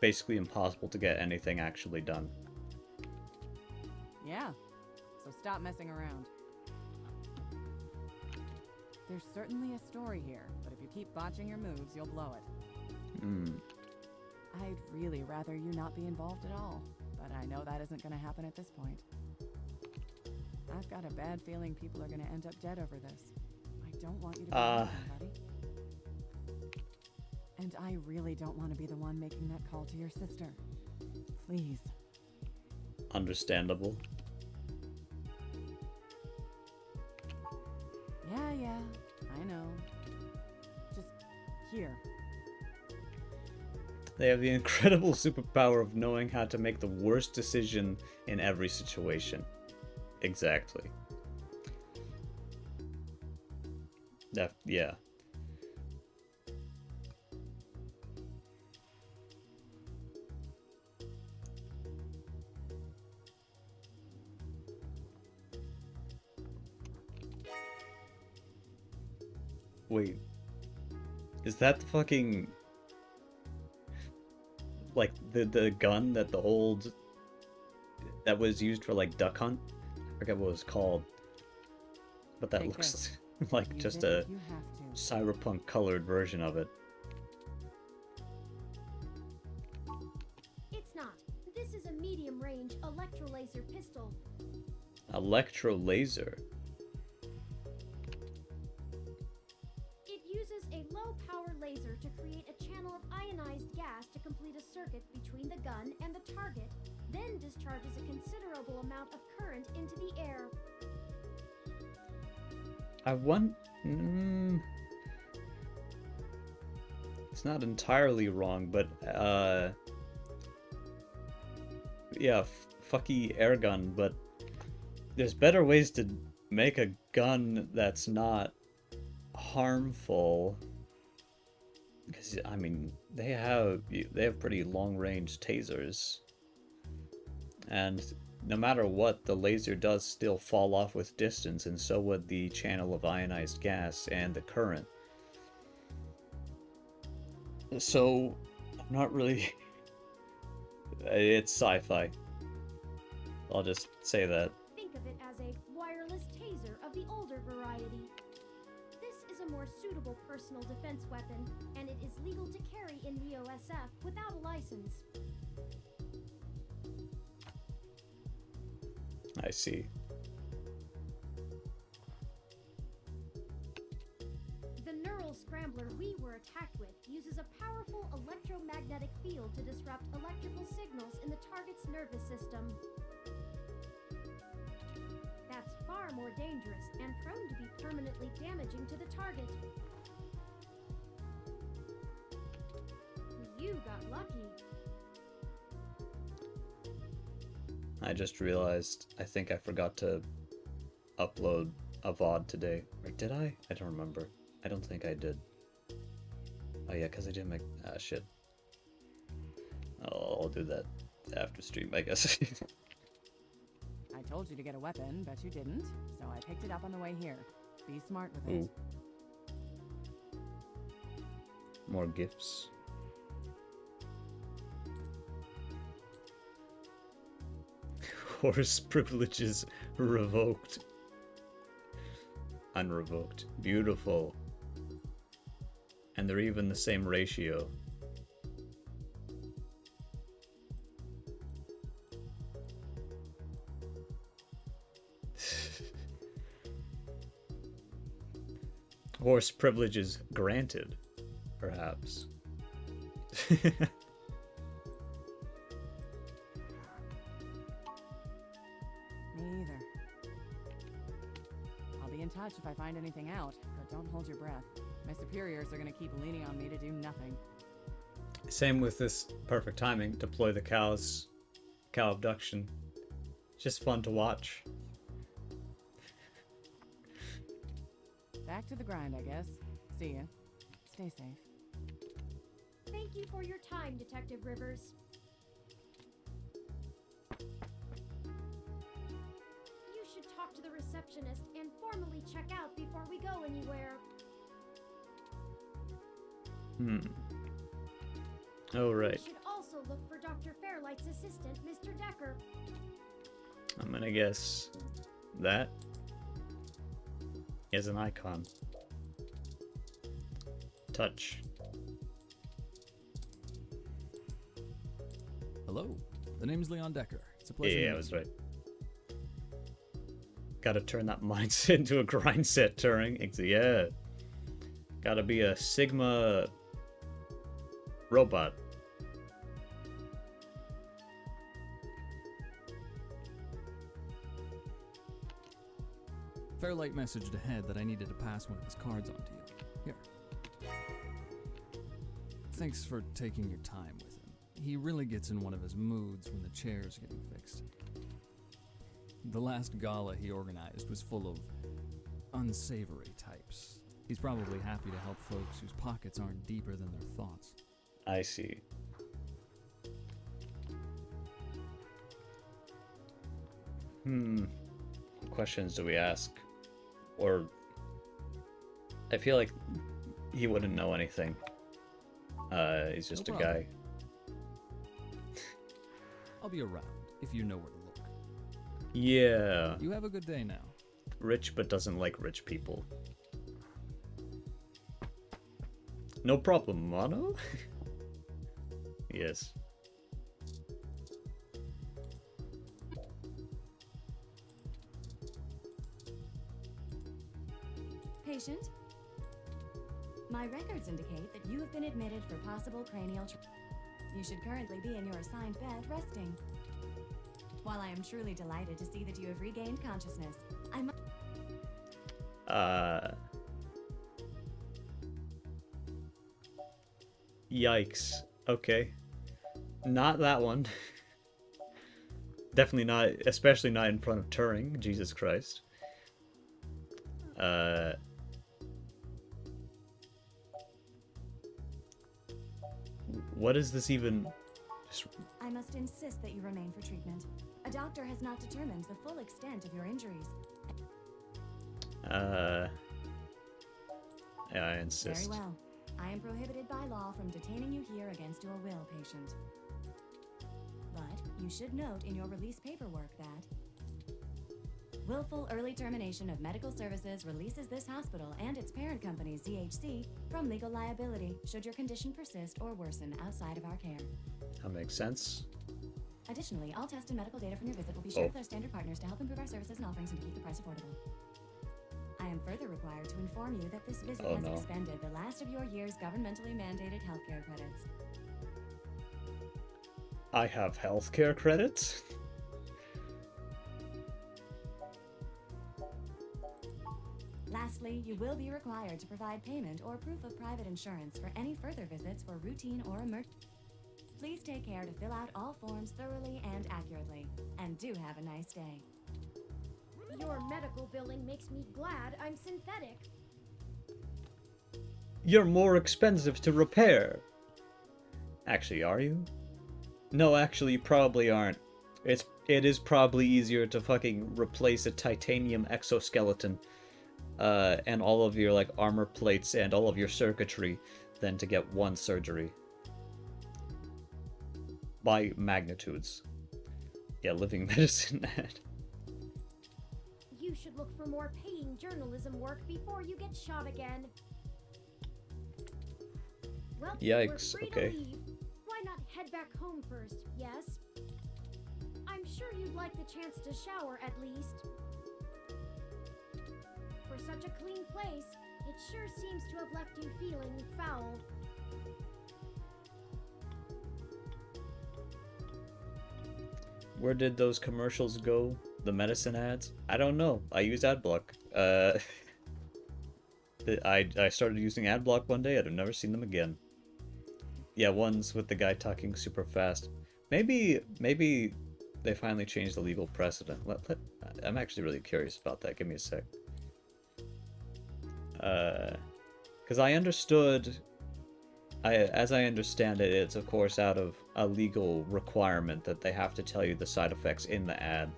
basically impossible to get anything actually done. Yeah, so stop messing around. There's certainly a story here, but if you keep botching your moves, you'll blow it. I'd really rather you not be involved at all, but I know that isn't gonna happen at this point. I've got a bad feeling people are gonna end up dead over this. I don't want you to be somebody. And I really don't want to be the one making that call to your sister. Please. Understandable. Yeah, I know. Just here. They have the incredible superpower of knowing how to make the worst decision in every situation. Exactly. Yeah. Wait. Is that the fucking... like, the gun that the old... that was used for, like, duck hunt? I forget what it was called. But that Take looks this. like Use just it a if you have to. cyberpunk colored version of it. It's not. This is a medium-range electrolaser pistol. Electro laser. It uses a low-power laser to create a channel of ionized gas to complete a circuit between the gun and the target, then discharges a considerable amount of current into the air. I want... it's not entirely wrong, but, yeah, fucky air gun, but there's better ways to make a gun that's not harmful. Because, I mean, they have pretty long-range tasers. And no matter what, the laser does still fall off with distance, and so would the channel of ionized gas and the current. So, I'm not really... it's sci-fi. I'll just say that. Think of it as a wireless taser of the older variety. This is a more suitable personal defense weapon, and it is legal to carry in the OSF without a license. I see. The neural scrambler we were attacked with uses a powerful electromagnetic field to disrupt electrical signals in the target's nervous system. That's far more dangerous and prone to be permanently damaging to the target. You got lucky. I just realized, I think I forgot to upload a VOD today. Or did I? I don't remember. I don't think I did. Oh yeah, because I didn't make... ah, shit. I'll do that after stream, I guess. I told you to get a weapon, but you didn't, so I picked it up on the way here. Be smart with it. Ooh. More gifts. Horse privileges revoked. Unrevoked. Beautiful. And they're even the same ratio. Horse privileges granted, perhaps. Me either. I'll be in touch if I find anything out, but don't hold your breath. My superiors are gonna keep leaning on me to do nothing. Same with this perfect timing. Deploy the cow abduction. Just fun to watch. Back to the grind, I guess. See ya. Stay safe. Thank you for your time, Detective Rivers. You should talk to the receptionist and formally check out before we go anywhere. Oh, right. You should also look for Dr. Fairlight's assistant, Mr. Decker. I'm gonna guess that is an icon. Touch. Hello, the name's Leon Decker. It's a pleasure. Yeah, I was right. Gotta turn that mindset into a grind set Turing. Yeah. Gotta be a Sigma robot. Fairlight messaged ahead that I needed to pass one of his cards on to you. Here. Thanks for taking your time with him. He really gets in one of his moods when the chair's getting fixed. The last gala he organized was full of unsavory types. He's probably happy to help folks whose pockets aren't deeper than their thoughts. I see. What questions do we ask? Or I feel like he wouldn't know anything. He's just No a problem. guy. I'll be around if you know where to look. Yeah. You have a good day now. Rich but doesn't like rich people. No problem, Mono? Yes. Patient? My records indicate that you have been admitted for possible cranial trauma. You should currently be in your assigned bed resting. While I am truly delighted to see that you have regained consciousness, I must... Yikes. Okay. Not that one. Definitely not, especially not in front of Turing. Jesus Christ. What is this even? I must insist that you remain for treatment. A doctor has not determined the full extent of your injuries. Yeah, I insist. Very well. I am prohibited by law from detaining you here against your will, patient. But you should note in your release paperwork that willful early termination of medical services releases this hospital and its parent company, ZHC, from legal liability should your condition persist or worsen outside of our care. That makes sense. Additionally, all test and medical data from your visit will be shared with our standard partners to help improve our services and offerings and to keep the price affordable. I am further required to inform you that this visit has expended the last of your year's governmentally mandated healthcare credits. I have healthcare credits? Lastly, you will be required to provide payment or proof of private insurance for any further visits for routine or emergency. Please take care to fill out all forms thoroughly and accurately. And do have a nice day. Your medical billing makes me glad I'm synthetic. You're more expensive to repair. Actually, are you? No, actually, you probably aren't. It is probably easier to fucking replace a titanium exoskeleton and all of your like armor plates and all of your circuitry than to get one surgery. By magnitudes. Yeah, living medicine ad. You should look for more paying journalism work before you get shot again. Well, Yikes, we're free okay. to leave. Why not head back home first, yes? I'm sure you'd like the chance to shower at least. For such a clean place, it sure seems to have left you feeling foul. Where did those commercials go? The medicine ads? I don't know. I use AdBlock. I started using AdBlock one day. I've never seen them again. Yeah, ones with the guy talking super fast. Maybe they finally changed the legal precedent. I'm actually really curious about that. Give me a sec. Because I understood, as I understand it, it's of course out of a legal requirement that they have to tell you the side effects in the ad.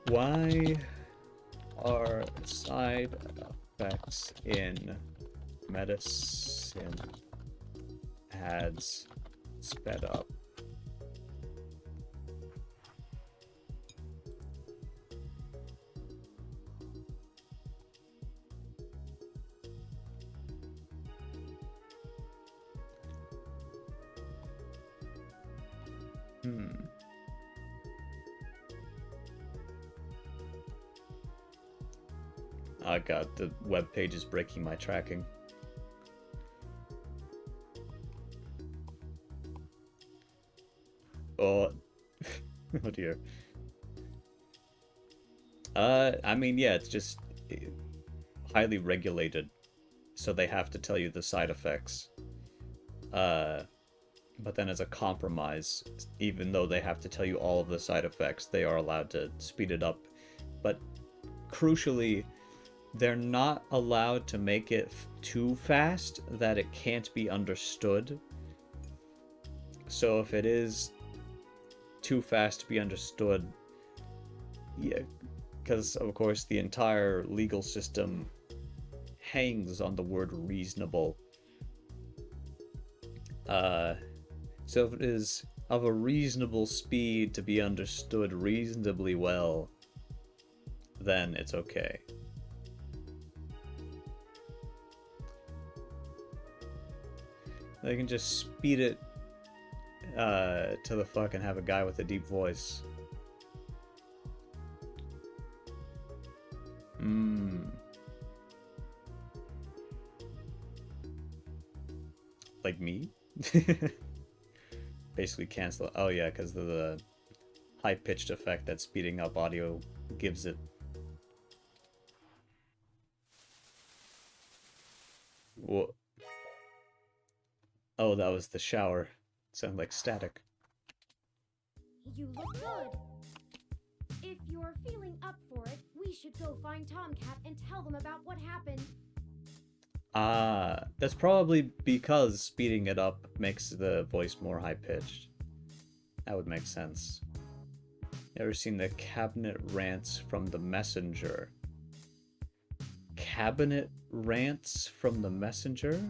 Why are side effects in medicine ads sped up? Oh god, the web page is breaking my tracking. Oh, oh dear. I mean, yeah, it's just highly regulated, so they have to tell you the side effects. But then as a compromise, even though they have to tell you all of the side effects, they are allowed to speed it up. But crucially, they're not allowed to make it too fast that it can't be understood. So if it is too fast to be understood, yeah, because of course the entire legal system hangs on the word reasonable. So if it is of a reasonable speed to be understood reasonably well, then it's okay. They can just speed it to the fuck and have a guy with a deep voice. Like me? Basically cancel. Oh yeah, because of the high-pitched effect that speeding up audio gives it. Whoa. Oh, that was the shower. It sounded like static. You look good. If you're feeling up for it, we should go find Tomcat and tell them about what happened. That's probably because speeding it up makes the voice more high-pitched. That would make sense. Ever seen the cabinet rants from the messenger? Cabinet rants from the messenger?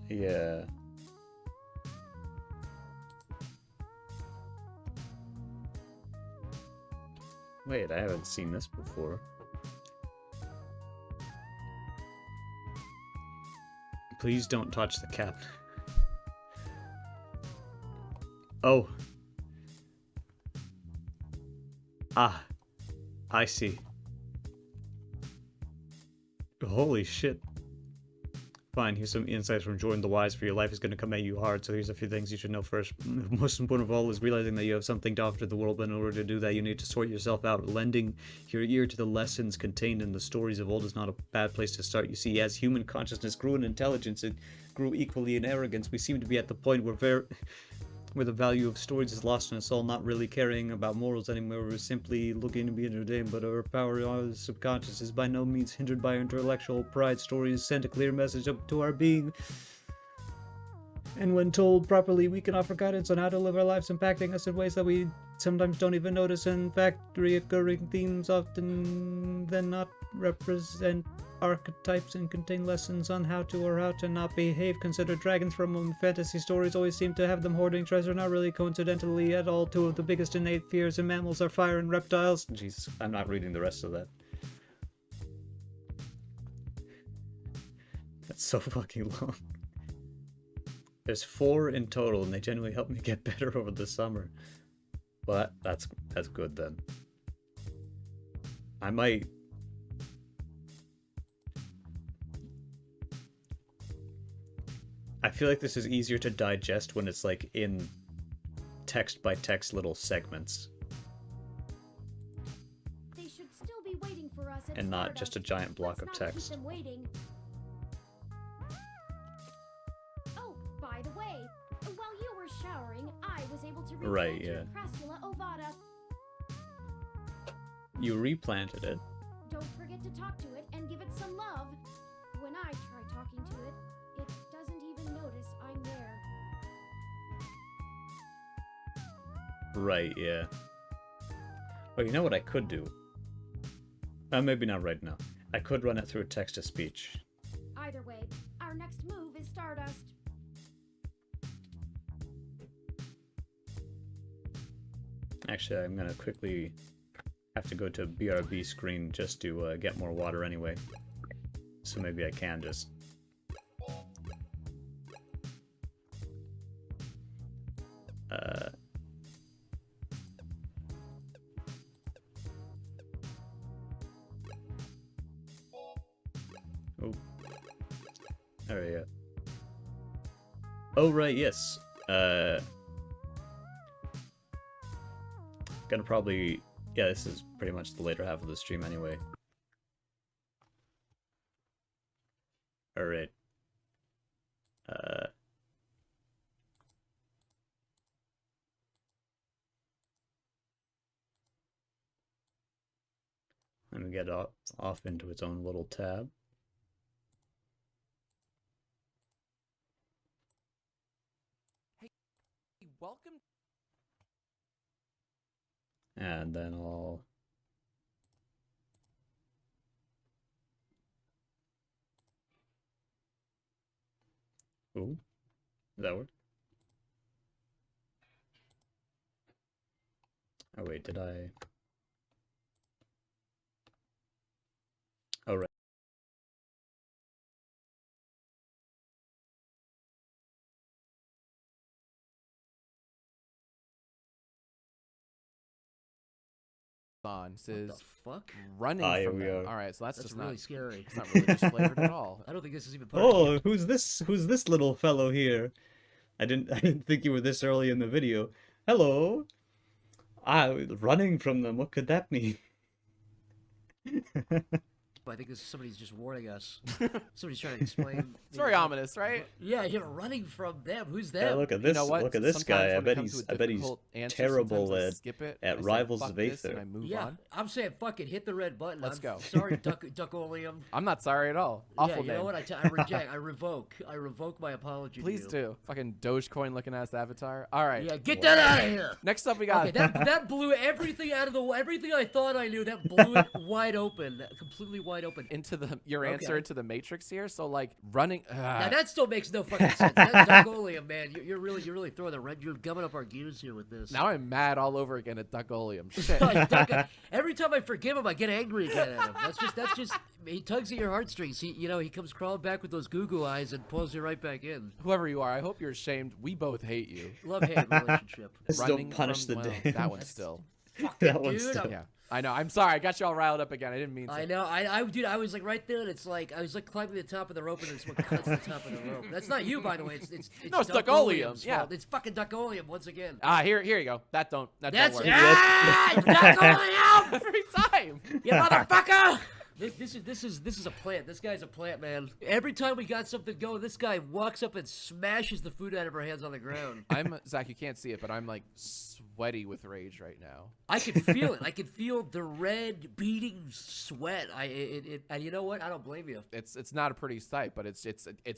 Yeah. Wait, I haven't seen this before. Please don't touch the cabinet. Oh. Ah. I see. Holy shit. Fine, here's some insights from Jordan the Wise for your life is going to come at you hard, so here's a few things you should know first. Most important of all is realizing that you have something to offer to the world, but in order to do that, you need to sort yourself out. Lending your ear to the lessons contained in the stories of old is not a bad place to start. You see, as human consciousness grew in intelligence, it grew equally in arrogance. We seem to be at the point where the value of stories is lost in us all, not really caring about morals anymore. We're simply looking to be entertained, but our power on the subconscious is by no means hindered by our intellectual pride. Stories send a clear message up to our being, and when told properly, we can offer guidance on how to live our lives, impacting us in ways that we sometimes don't even notice. In fact, recurring themes often then not represent archetypes and contain lessons on how to or how to not behave. Consider dragons for a moment. Fantasy stories always seem to have them hoarding treasure. Not really coincidentally at all. Two of the biggest innate fears in mammals are fire and reptiles. Jesus, I'm not reading the rest of that. That's so fucking long. There's 4 in total, and they genuinely helped me get better over the summer. Well, that's good then. I might... I feel like this is easier to digest when it's like in text by text little segments. They should still be waiting for us it's and not just a Stardust. giant block Let's of not keep text. them waiting. Oh, by the way, while you were showering, I was able to replant Right, your yeah. Crassula ovata. You replanted it. Don't forget to talk to it and give it some love. When I try talking to it, it doesn't even notice I'm there. Right, yeah. Well, you know what I could do? Maybe not right now. I could run it through text-to-speech. Either way, our next move is Stardust. Actually, I'm gonna quickly have to go to BRB screen just to get more water anyway. So maybe I can just... Oh. Alright, yeah. Oh, right, yes. Gonna probably... Yeah, this is pretty much the later half of the stream anyway. Alright. Let me get off into its own little tab. Hey, welcome. And then I'll... Ooh, does that work? Oh wait, did I... Oh right. On says fuck? running Ah, here from we them. are. All right, so that's just really not scary. It's not religious flavored at all. I don't think this is even part of Oh, who's this? Who's this little fellow here? I didn't think you were this early in the video. Hello. Running from them. What could that mean? I think this is somebody's just warning us. Somebody's trying to explain. It's very ominous, right? Yeah, you're running from them. Who's them? Yeah, look at this. You know what? Look at this Sometimes guy. I when it bet comes he's. to a I bet he's difficult answer, terrible sometimes I at skip it, and I say, Rivals "Fuck this," and I Vaether. move Yeah, on. I'm saying fucking hit the red button. Let's go. Sorry, Duckolium. I'm not sorry at all. Yeah, Awful you know name. what? I reject. I revoke. I revoke my apology. to Please you. do. Fucking Dogecoin looking ass avatar. All right. Yeah, get that out of here. Next up, we got. Okay, that blew everything out of the. Everything I thought I knew, that blew it wide open, completely wide open. into your Okay. answer into the Matrix here. So like running. Now that still makes no fucking sense. That's Duckolium, man. You're really throwing the red. You're gumming up our gears here with this. Now I'm mad all over again at Duckolium. Shit. Every time I forgive him, I get angry again at him. That's just. He tugs at your heartstrings. He comes crawling back with those goo and pulls you right back in. Whoever you are, I hope you're ashamed. We both hate you. Love-hate relationship. Just Running don't punish from, the well, damn. that one still. That one's dude, still. Yeah, I know. I'm sorry. I got you all riled up again. I didn't mean to. I know. Dude, I was like right there, and it's like I was like climbing the top of the rope, and it's what cuts the top of the rope. That's not you, by the way. It's No, it's Duckolium's Duckolium's yeah. fault. It's fucking Duckolium once again. Here you go. That don't That's work. Duckolium! Every time. You motherfucker! This is a plant. This guy's a plant, man. Every time we got something going, this guy walks up and smashes the food out of our hands on the ground. Zach, you can't see it, but I'm like sweaty with rage right now. I can feel it. I can feel the red beating sweat. And you know what? I don't blame you. It's not a pretty sight, but it's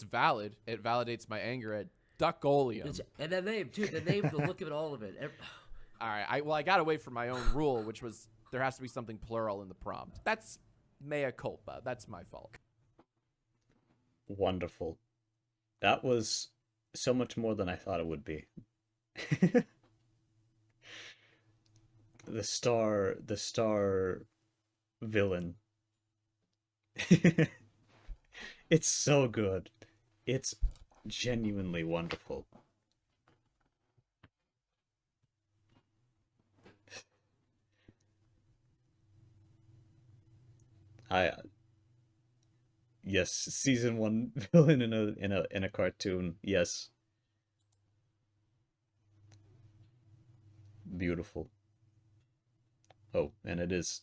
valid. It validates my anger at Duckolium. And the name, too. The name, the look of it, all of it. All right. I got away from my own rule, which was there has to be something plural in the prompt. That's mea culpa. That's my fault. Wonderful. That was so much more than I thought it would be. the star villain. It's so good. It's genuinely wonderful. Yes, season 1 villain in a cartoon. Yes. Beautiful. Oh, and it is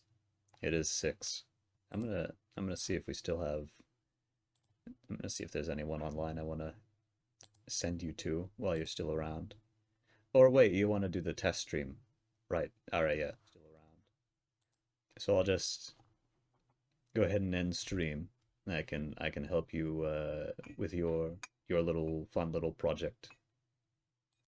6. I'm gonna see if we still have. I'm gonna see if there's anyone online I wanna send you to while you're still around. Or wait, you want to do the test stream, right? All right, yeah, still around. So I'll just go ahead and end stream. I can help you with your little fun little project.